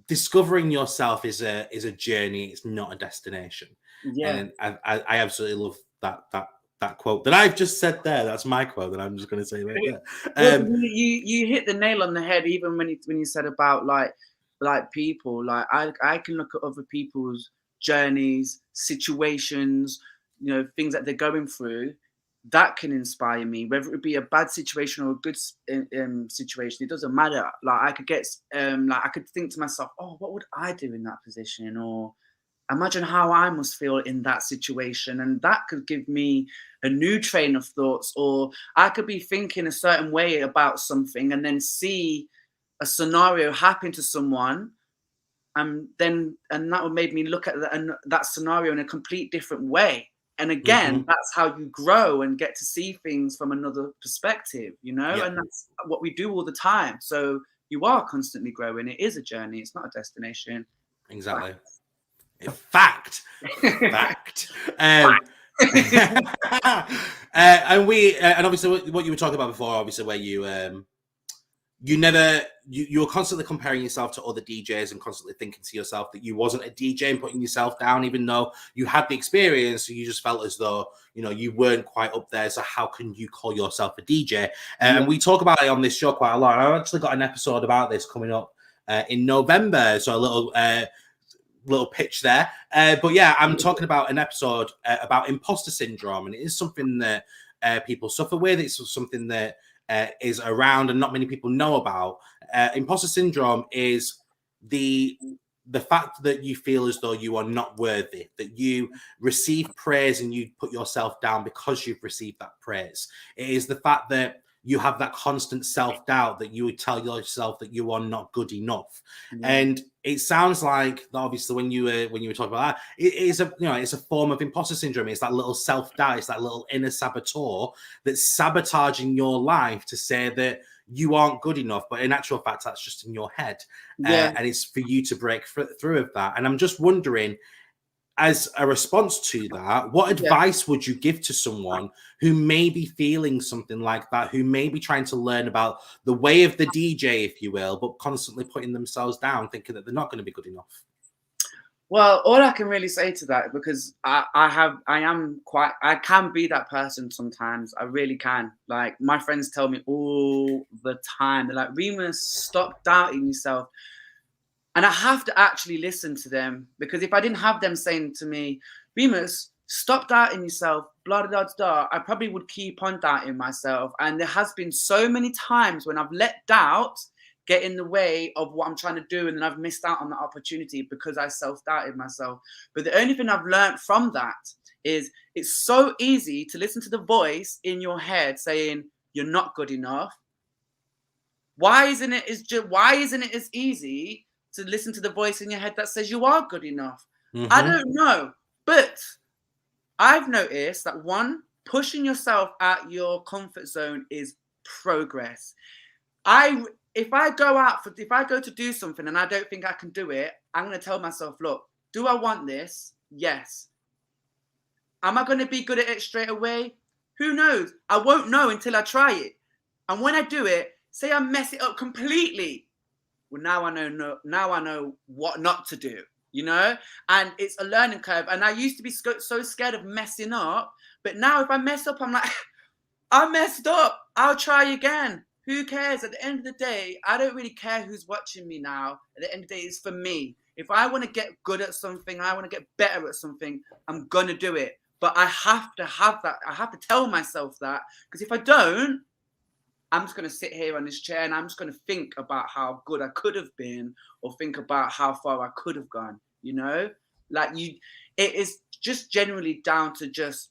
discovering yourself is a journey. It's not a destination. And I absolutely love that quote that I've just said there. That's my quote that I'm just going to say right there. Well, you hit the nail on the head, even when you said about like people. Like, I can look at other people's journeys, situations, you know, things that they're going through, that can inspire me, whether it be a bad situation or a good situation. It doesn't matter. Like, I could get like, I could think to myself, oh, what would I do in that position? Or imagine how I must feel in that situation. And that could give me a new train of thoughts. Or I could be thinking a certain way about something and then see a scenario happen to someone. And that would make me look at that scenario in a complete different way. And again, that's how you grow and get to see things from another perspective, you know, and that's what we do all the time. So you are constantly growing. It is a journey. It's not a destination. Exactly. Fact. And obviously what you were talking about before, obviously where you were constantly comparing yourself to other DJs and constantly thinking to yourself that you wasn't a DJ and putting yourself down, even though you had the experience. So you just felt as though, you know, you weren't quite up there. So how can you call yourself a DJ? And we talk about it on this show quite a lot. I've actually got an episode about this coming up in November. So a little pitch there. But yeah, I'm talking about an episode about imposter syndrome. And it is something that people suffer with. It's something that is around and not many people know about. Imposter syndrome is the fact that you feel as though you are not worthy, that you receive praise and you put yourself down because you've received that praise. It is the fact that you have that constant self-doubt, that you would tell yourself that you are not good enough. And it sounds like, obviously, when you were talking about that, it's a form of imposter syndrome. It's that little self-doubt, it's that little inner saboteur that's sabotaging your life to say that you aren't good enough. But in actual fact, that's just in your head. And it's for you to break through of that. And I'm just wondering, as a response to that, what advice would you give to someone who may be feeling something like that, who may be trying to learn about the way of the DJ, if you will, but constantly putting themselves down, thinking that they're not going to be good enough? Well, all I can really say to that, because I can be that person sometimes. I really can. Like, my friends tell me all the time, they're like, Remus, stop doubting yourself. And I have to actually listen to them, because if I didn't have them saying to me, Remus, stop doubting yourself, blah, blah, blah, blah, I probably would keep on doubting myself. And there has been so many times when I've let doubt get in the way of what I'm trying to do, and then I've missed out on the opportunity because I self-doubted myself. But the only thing I've learned from that is it's so easy to listen to the voice in your head saying you're not good enough. Why isn't it as easy to listen to the voice in your head that says you are good enough? I don't know, but I've noticed that pushing yourself out your comfort zone is progress. If I go to do something and I don't think I can do it, I'm going to tell myself, look, do I want this? Yes. Am I going to be good at it straight away? Who knows? I won't know until I try it. And when I do it, say I mess it up completely. Well, now I know what not to do, you know? And it's a learning curve. And I used to be so scared of messing up. But now if I mess up, I'm like, I messed up. I'll try again. Who cares? At the end of the day, I don't really care who's watching me now. At the end of the day, it's for me. If I want to get good at something, I want to get better at something, I'm going to do it. But I have to have that. I have to tell myself that. Because if I don't, I'm just going to sit here on this chair and I'm just going to think about how good I could have been, or think about how far I could have gone, you know? It is just generally down to just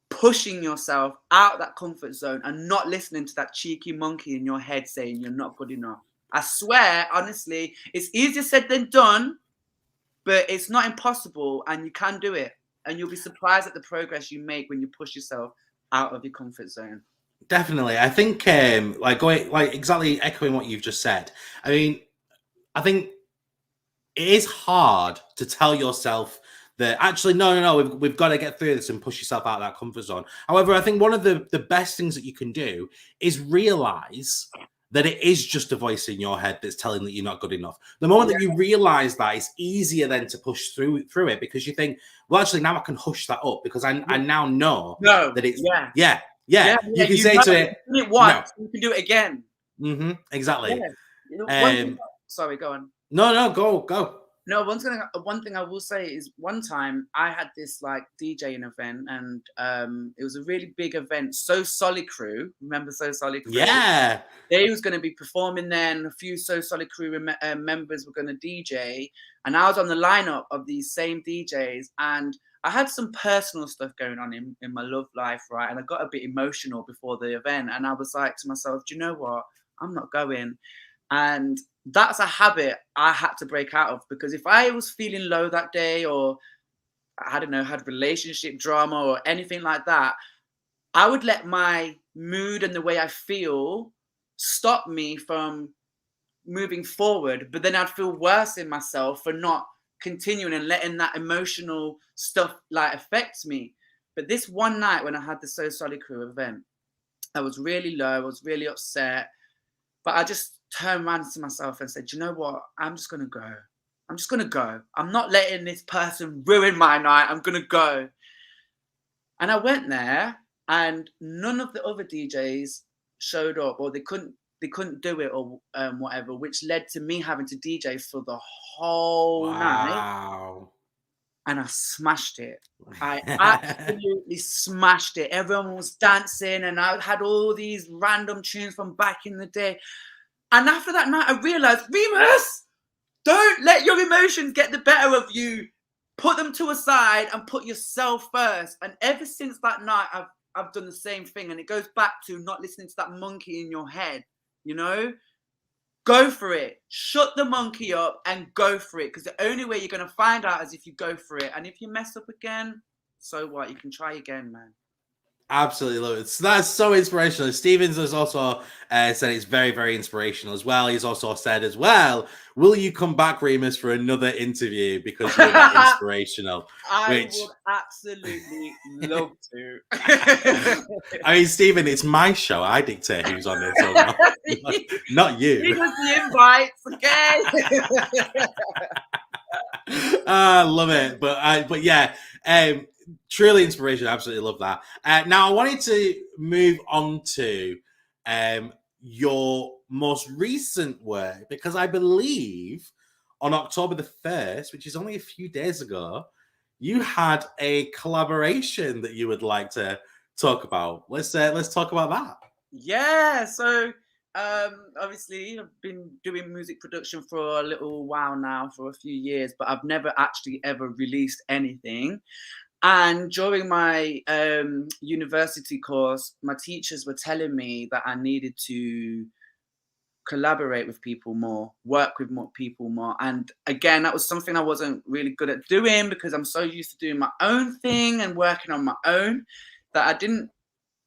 pushing yourself out of that comfort zone and not listening to that cheeky monkey in your head saying you're not good enough. I swear, honestly, it's easier said than done, but it's not impossible, and you can do it. And you'll be surprised at the progress you make when you push yourself out of your comfort zone. Definitely. I think exactly echoing what you've just said. I mean, I think it is hard to tell yourself that actually, no, we've got to get through this and push yourself out of that comfort zone. However, I think one of the best things that you can do is realize that it is just a voice in your head that's telling that you're not good enough. The moment that you realize that, it's easier then to push through it, because you think, well, actually, now I can hush that up because I now know that it's you can say to it, you can do it again. Exactly. Sorry, go on. No, go. No, one thing I will say is, one time I had this like DJing event, and it was a really big event. So Solid Crew, remember So Solid Crew? Yeah. They was going to be performing then. A few So Solid Crew members were going to DJ, and I was on the lineup of these same DJs, and I had some personal stuff going on in my love life, right? And I got a bit emotional before the event, and I was like to myself, do you know what? I'm not going. And that's a habit I had to break out of, because if I was feeling low that day, or I don't know, had relationship drama or anything like that, I would let my mood and the way I feel stop me from moving forward. But then I'd feel worse in myself for not continuing and letting that emotional stuff like affect me. But this one night when I had the So Solid Crew event, I was really low, I was really upset, but I just turned around to myself and said, you know what? I'm just going to go. I'm just going to go. I'm not letting this person ruin my night. I'm going to go. And I went there and none of the other DJs showed up, or they couldn't do it, or whatever, which led to me having to DJ for the whole night. Wow. And I smashed it. I absolutely smashed it. Everyone was dancing and I had all these random tunes from back in the day. And after that night, I realized, Remus, don't let your emotions get the better of you. Put them to a side and put yourself first. And ever since that night, I've done the same thing. And it goes back to not listening to that monkey in your head, you know? Go for it. Shut the monkey up and go for it. Because the only way you're going to find out is if you go for it. And if you mess up again, so what? You can try again, man. Absolutely love it. So that's so inspirational. Stevens has also said it's very, very inspirational as well. He's also said as well, will you come back, Remus, for another interview because you're that inspirational? I would absolutely love to. I mean, Stephen, it's my show. I dictate who's on this or not. Not you. Give us the invites, okay? I love it. But yeah, truly inspirational. Absolutely love that. Now I wanted to move on to your most recent work, because I believe on October the 1st, which is only a few days ago, you had a collaboration that you would like to talk about. Let's talk about that. Yeah, so obviously I've been doing music production for a little while now, for a few years, but I've never actually ever released anything. And during my university course, my teachers were telling me that I needed to collaborate with people more, work with more people more. And again, that was something I wasn't really good at doing, because I'm so used to doing my own thing and working on my own, that I didn't,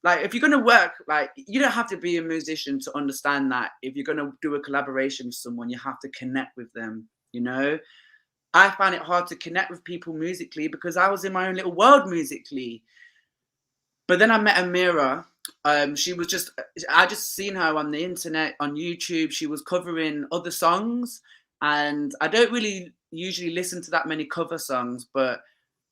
like, if you're going to work, like, you don't have to be a musician to understand that if you're going to do a collaboration with someone, you have to connect with them, you know? I find it hard to connect with people musically because I was in my own little world musically. But then I met Amira. She was just, I just seen her on the internet, on YouTube. She was covering other songs. And I don't really usually listen to that many cover songs, but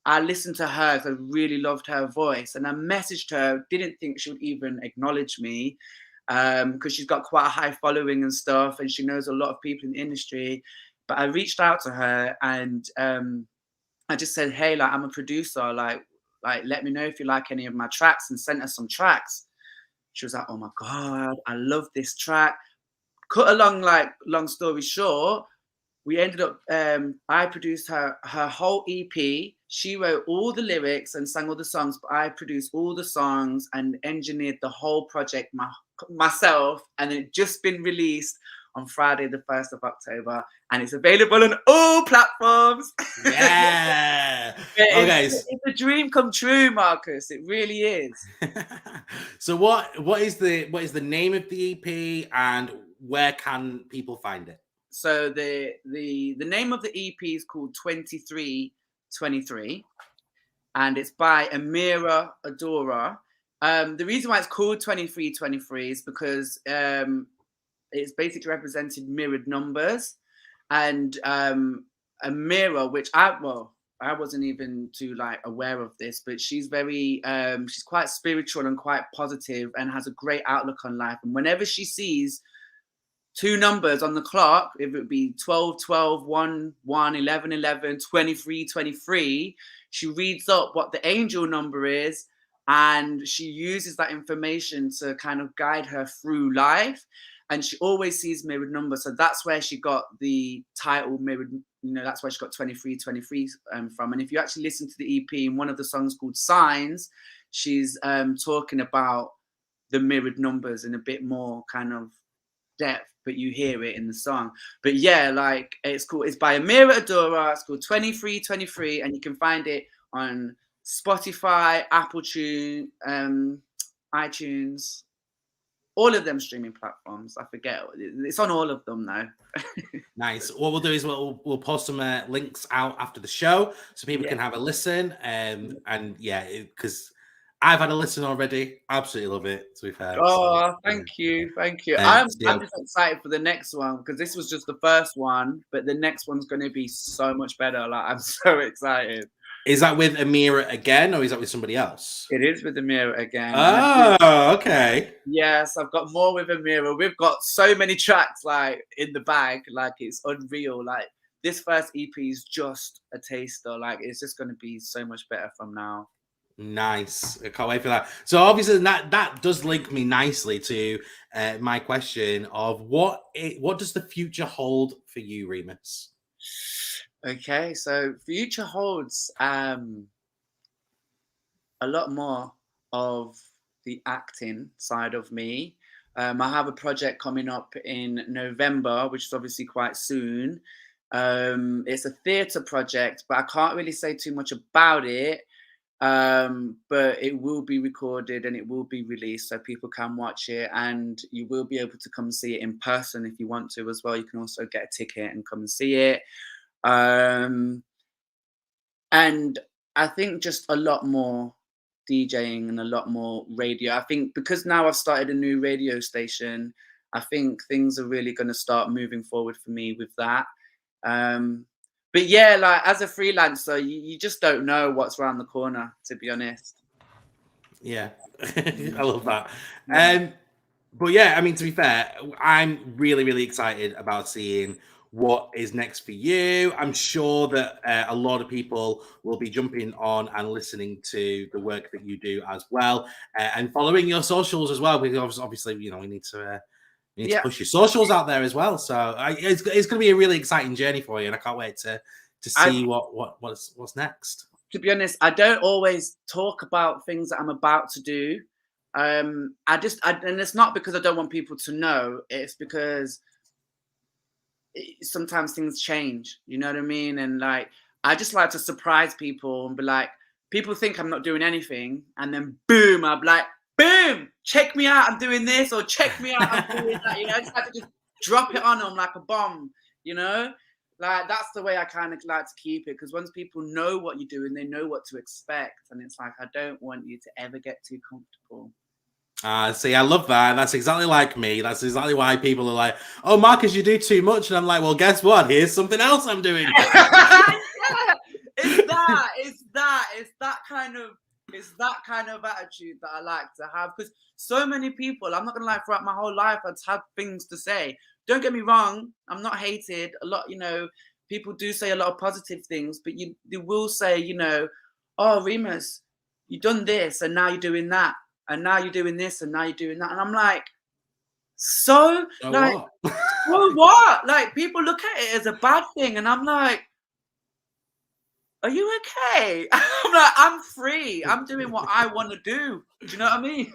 I listened to her because I really loved her voice. And I messaged her, didn't think she would even acknowledge me, because she's got quite a high following and stuff. And she knows a lot of people in the industry. But I reached out to her and I just said, hey, like, I'm a producer, like let me know if you like any of my tracks, and sent her some tracks. She was like, oh my God, I love this track. Cut a long story short, we ended up, I produced her whole EP. She wrote all the lyrics and sang all the songs, but I produced all the songs and engineered the whole project myself. And it just been released on Friday, the 1st of October, and it's available on all platforms. Yeah. Okay. It's a dream come true, Marcus. It really is. So what is the name of the EP, and where can people find it? So the name of the EP is called 2323, and it's by Amira Adora. The reason why it's called 2323 is because it's basically represented mirrored numbers, and a mirror, which I wasn't even too aware of this, but she's very she's quite spiritual and quite positive and has a great outlook on life. And whenever she sees two numbers on the clock, if it would be 12 12 1 1 11 11 23 23, she reads up what the angel number is, and she uses that information to kind of guide her through life. And she always sees mirrored numbers. So that's where she got the title mirrored, that's where she got 2323 from. And if you actually listen to the EP, in one of the songs called Signs, she's talking about the mirrored numbers in a bit more kind of depth, but you hear it in the song. But yeah, it's cool. It's by Amira Adora. It's called 2323, and you can find it on Spotify, Apple Tune, iTunes, all of them streaming platforms. I forget. It's on all of them now. Nice. What we'll do is we'll post some links out after the show so people can have a listen. And yeah, because I've had a listen already. Absolutely love it, to be fair. Oh, thank you. I'm just excited for the next one because this was just the first one, but the next one's going to be so much better. Like, I'm so excited. Is that with Amira again, or is that with somebody else? It is with Amira again. Oh, okay. Yes, I've got more with Amira. We've got so many tracks like in the bag, like it's unreal. Like this first EP is just a taster. Like it's just going to be so much better from now. Nice. I can't wait for that. So obviously that does link me nicely to my question of what does the future hold for you, Remus? Okay, so future holds a lot more of the acting side of me. I have a project coming up in November, which is obviously quite soon. It's a theatre project, but I can't really say too much about it. But it will be recorded and it will be released so people can watch it, and you will be able to come see it in person if you want to as well. You can also get a ticket and come and see it. And I think just a lot more DJing and a lot more radio. I think because now I've started a new radio station, I think things are really going to start moving forward for me with that. But yeah, like as a freelancer, you just don't know what's around the corner, to be honest. Yeah, I love that. But yeah, I mean, to be fair, I'm really, really excited about seeing what is next for you. I'm sure that a lot of people will be jumping on and listening to the work that you do as well, and following your socials as well, because obviously, you know, we need to push your socials out there as well. So it's going to be a really exciting journey for you, and I can't wait to see what's next. To be honest, I don't always talk about things that I'm about to do. And it's not because I don't want people to know. It's because sometimes things change. You know what I mean? And like, I just like to surprise people and be like, people think I'm not doing anything, and then boom, I'm like, boom, check me out, I'm doing this, or check me out, I'm doing that. You know, I just have to just drop it on them like a bomb. You know, like that's the way I kind of like to keep it, because once people know what you're doing, they know what to expect, and it's like I don't want you to ever get too comfortable. See, I love that. That's exactly like me. That's exactly why people are like, "Oh, Marcus, you do too much," and I'm like, "Well, guess what? Here's something else I'm doing." Yeah, it's that kind of attitude that I like to have, because so many people, I'm not gonna lie, throughout my whole life, I've had things to say. Don't get me wrong, I'm not hated. A lot, you know, people do say a lot of positive things, but they will say, you know, "Oh, Remus, you've done this, and now you're doing that, and now you're doing this, and now you're doing that," and I'm like, so like, well, what? Like, people look at it as a bad thing, and I'm like, are you okay? I'm like, I'm free. I'm doing what I want to do. Do you know what I mean?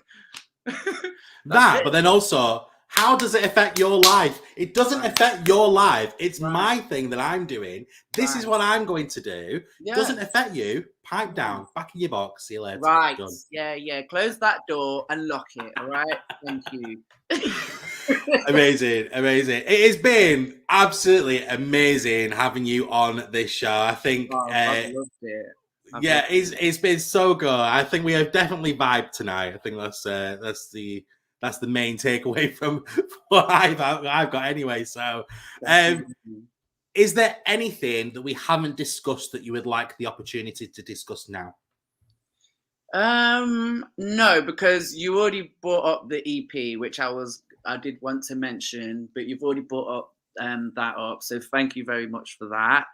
But then also, how does it affect your life? It doesn't affect your life. It's my thing that I'm doing. This is what I'm going to do. It doesn't affect you. Pipe down, back in your box. See you later. Right. Yeah. Close that door and lock it. All right. Thank you. Amazing. It has been absolutely amazing having you on this show. I think I've loved it. It's been so good. I think we have definitely vibed tonight. I think that's the main takeaway from what I've got anyway. So is there anything that we haven't discussed that you would like the opportunity to discuss now? No, because you already brought up the EP, which I did want to mention, but you've already brought up that up. So thank you very much for that.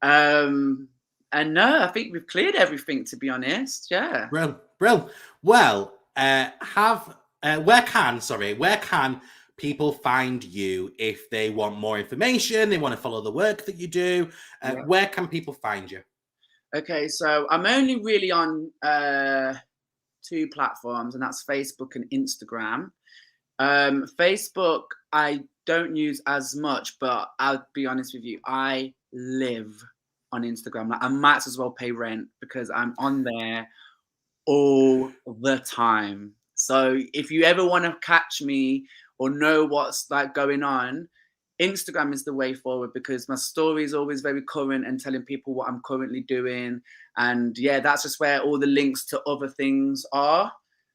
And no, I think we've cleared everything, to be honest. Yeah. Brilliant. Well, where can people find you if they want more information, they want to follow the work that you do? Where can people find you? Okay, so I'm only really on 2 platforms, and that's Facebook and Instagram. Facebook, I don't use as much, but I'll be honest with you, I live on Instagram. Like I might as well pay rent because I'm on there all the time. So if you ever want to catch me or know what's like going on, Instagram is the way forward because my story is always very current and telling people what I'm currently doing. And yeah, that's just where all the links to other things are.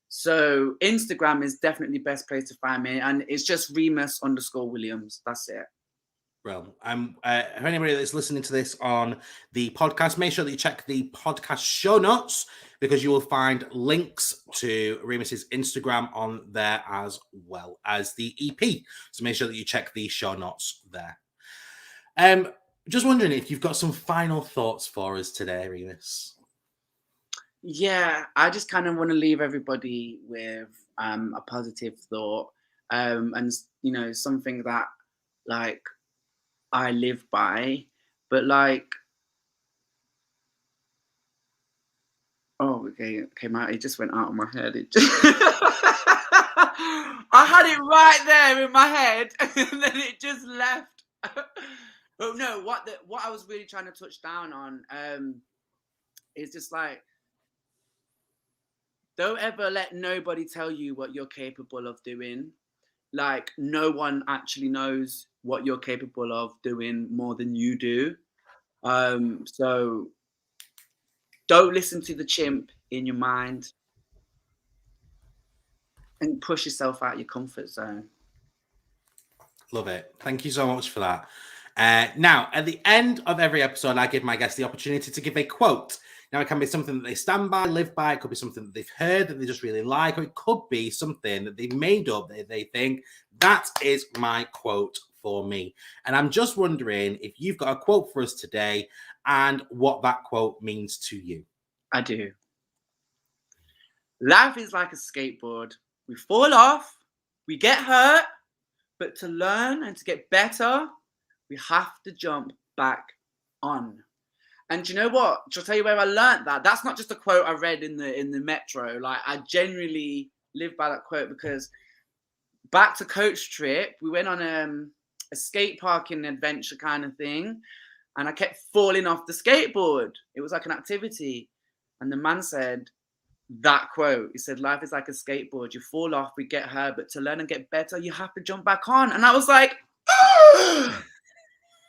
So Instagram is definitely the best place to find me. And it's just Remus_Williams. That's it. Well, for anybody that's listening to this on the podcast, make sure that you check the podcast show notes because you will find links to Remus's Instagram on there as well as the EP. So make sure that you check the show notes there. Just wondering if you've got some final thoughts for us today, Remus. Yeah, I just kind of want to leave everybody with a positive thought and, you know, something that like I live by, but like, oh, okay, it just went out of my head. It just I had it right there in my head, and then it just left. But no, what I was really trying to touch down on is just like, don't ever let nobody tell you what you're capable of doing. Like, no one actually knows what you're capable of doing more than you do. So don't listen to the chimp in your mind and push yourself out your comfort zone. Love it. Thank you so much for that. Now, at the end of every episode, I give my guests the opportunity to give a quote. Now, it can be something that they stand by, live by. It could be something that they've heard that they just really like, or it could be something that they've made up that they think, that is my quote for me. And I'm just wondering if you've got a quote for us today and what that quote means to you. I do. Life is like a skateboard. We fall off, we get hurt, but to learn and to get better, we have to jump back on. And you know what? I'll tell you where I learned that. That's not just a quote I read in the metro. Like, I genuinely live by that quote because back to coach trip, we went on a skate parking adventure kind of thing, and I kept falling off the skateboard. It was like an activity. And the man said that quote. He said, life is like a skateboard. You fall off, we get hurt, but to learn and get better, you have to jump back on. And I was like, oh!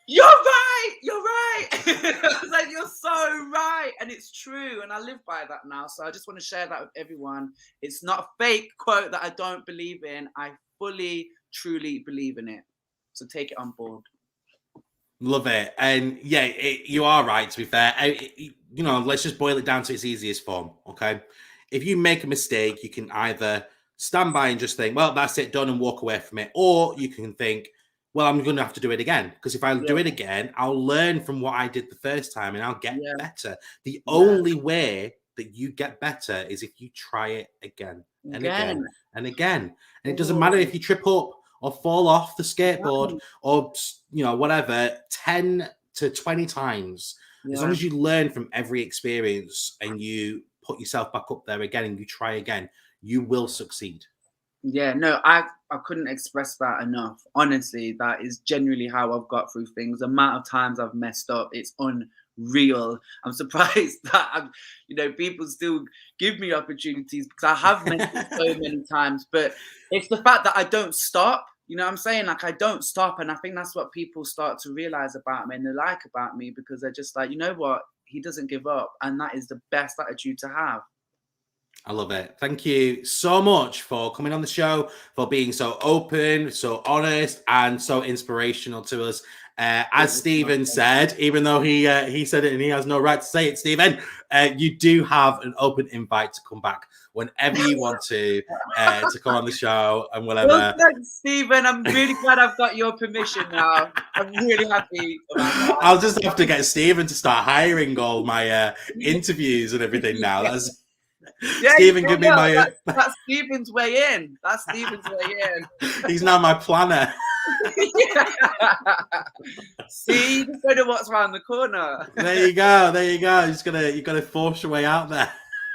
You're right. I was like, you're so right. And it's true. And I live by that now. So I just want to share that with everyone. It's not a fake quote that I don't believe in. I fully, truly believe in it. So take it on board. Love it. And yeah, you are right, to be fair. You know, let's just boil it down to its easiest form, okay? If you make a mistake, you can either stand by and just think, well, that's it, done, and walk away from it. Or you can think, well, I'm going to have to do it again. Because if I do it again, I'll learn from what I did the first time and I'll get better. The only way that you get better is if you try it again and again and again. And it doesn't matter if you trip up or fall off the skateboard or, you know, whatever, 10 to 20 times. As long as you learn from every experience and you put yourself back up there again and you try again, you will succeed. Yeah, no, I couldn't express that enough. Honestly, that is genuinely how I've got through things. The amount of times I've messed up, it's unreal. I'm surprised that people still give me opportunities because I have messed up so many times. But it's the fact that I don't stop. You know what I'm saying? Like, I don't stop. And I think that's what people start to realize about me and they like about me, because they're just like, you know what? He doesn't give up. And that is the best attitude to have. I love it. Thank you so much for coming on the show, for being so open, so honest, and so inspirational to us. As Stephen said, even though he said it and he has no right to say it, Stephen, you do have an open invite to come back whenever you want to come on the show and whatever. Well, thanks, Stephen. I'm really glad I've got your permission now. I'm really happy about that. I'll just have to get Stephen to start hiring all my interviews and everything now. That's Stephen, give me my. That's Stephen's way in. That's Stephen's way in. He's now my planner. See, you don't know what's around the corner. There you go. You gotta force your way out there.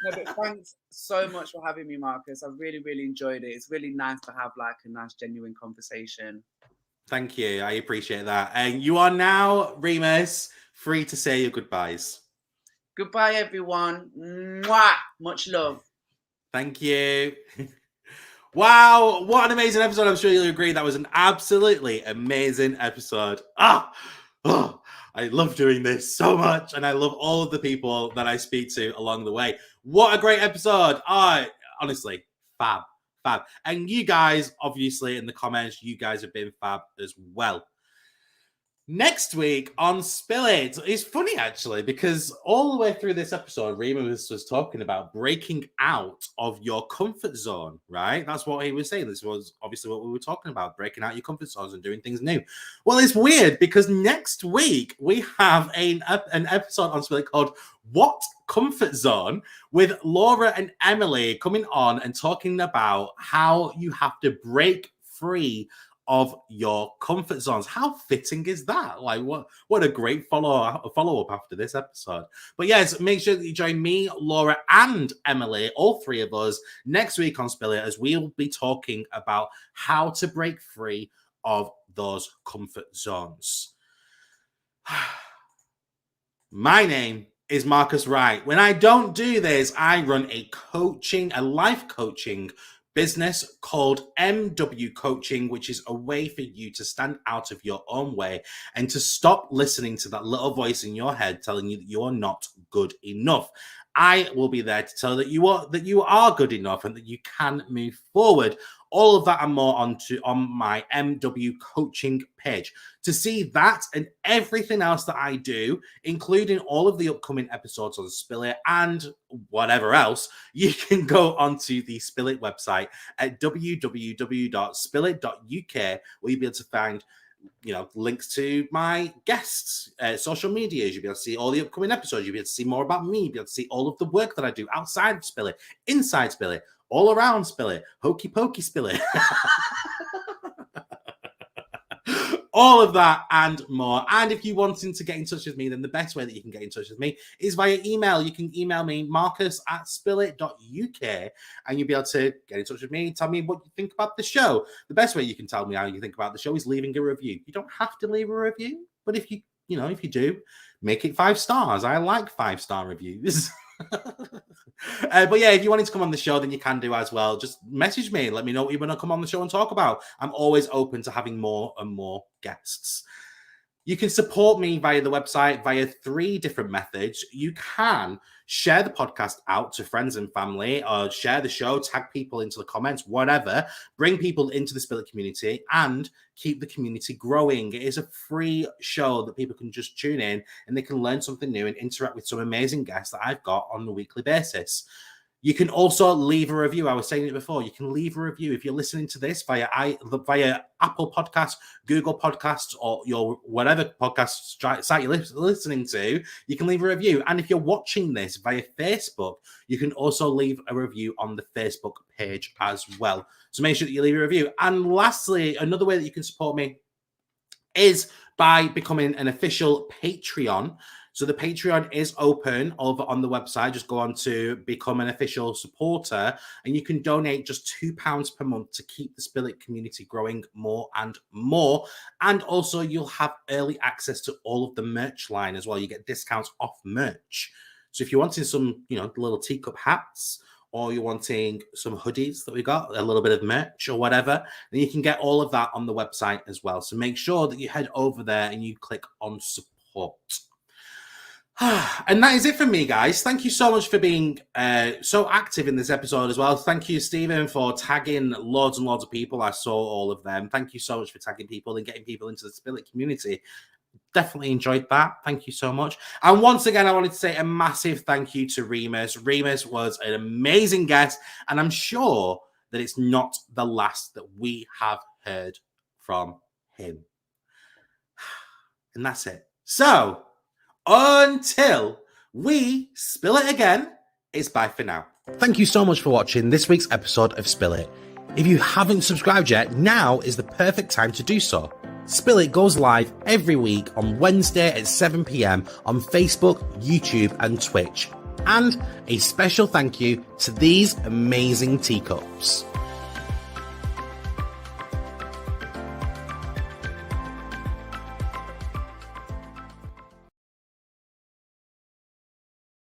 No, but thanks so much for having me, Marcus. I really, really enjoyed it. It's really nice to have like a nice, genuine conversation. Thank you. I appreciate that. And you are now Remus free to say your goodbyes. Goodbye, everyone. Mwah! Much love. Thank you. Wow, what an amazing episode. I'm sure you'll agree that was an absolutely amazing episode. I love doing this so much, and I love all of the people that I speak to along the way. What a great episode. Honestly, fab. And you guys, obviously, in the comments, you guys have been fab as well. Next week on Spill It, it's funny actually, because all the way through this episode, Remus was talking about breaking out of your comfort zone, right? That's what he was saying. This was obviously what we were talking about, breaking out your comfort zones and doing things new. Well, it's weird because next week we have an episode on Spill It called What Comfort Zone, with Laura and Emily coming on and talking about how you have to break free of your comfort zones. How fitting is that? Like, what a great follow-up after this episode. But yes, make sure that you join me, Laura, and Emily, all three of us, next week on Spill It, as we'll be talking about how to break free of those comfort zones. My name is Marcus Wright. When I don't do this, I run a life coaching business called MW Coaching, which is a way for you to stand out of your own way and to stop listening to that little voice in your head telling you that you are not good enough. I will be there to tell you that you are good enough and that you can move forward. All of that and more on my MW Coaching page. To see that and everything else that I do, including all of the upcoming episodes on Spill It and whatever else, you can go onto the Spill It website at www.spillit.uk, where you'll be able to find links to my guests, social medias. You'll be able to see all the upcoming episodes. You'll be able to see more about me. You'll be able to see all of the work that I do outside of Spill It, inside Spill It, all around Spill It, hokey pokey Spill It. All of that and more. And if you're wanting to get in touch with me, then the best way that you can get in touch with me is via email. You can email me, marcus@spillit.uk, and you'll be able to get in touch with me, tell me what you think about the show. The best way you can tell me how you think about the show is leaving a review. You don't have to leave a review, but if you do, make it 5 stars. I like 5-star reviews. But yeah, if you wanted to come on the show, then you can do as well. Just message me, let me know what you want to come on the show and talk about. I'm always open to having more and more guests. You can support me via the website via 3 different methods. You can share the podcast out to friends and family, or share the show, tag people into the comments, whatever. Bring people into the Spill It community and keep the community growing. It is a free show that people can just tune in and they can learn something new and interact with some amazing guests that I've got on a weekly basis. You can also leave a review. I was saying it before. You can leave a review if you're listening to this via Apple Podcasts, Google Podcasts, or your whatever podcast site you're listening to. You can leave a review. And if you're watching this via Facebook, you can also leave a review on the Facebook page as well. So make sure that you leave a review. And lastly, another way that you can support me is by becoming an official Patreon. So the Patreon is open over on the website. Just go on to become an official supporter, and you can donate just £2 per month to keep the Spill It community growing more and more. And also you'll have early access to all of the merch line as well. You get discounts off merch. So if you're wanting some, little teacup hats, or you're wanting some hoodies that we got, a little bit of merch or whatever, then you can get all of that on the website as well. So make sure that you head over there and you click on support. And that is it for me, guys. Thank you so much for being so active in this episode as well. Thank you, Stephen, for tagging loads and loads of people. I saw all of them. Thank you so much for tagging people and getting people into the Spill It community. Definitely enjoyed that. Thank you so much. And once again, I wanted to say a massive thank you to Remus. Remus was an amazing guest, and I'm sure that it's not the last that we have heard from him. And that's it. So, until we spill it again, it's bye for now. Thank you so much for watching this week's episode of Spill It. If you haven't subscribed yet, now is the perfect time to do so. Spill It goes live every week on Wednesday at 7 p.m. on Facebook, YouTube, and Twitch. And a special thank you to these amazing teacups.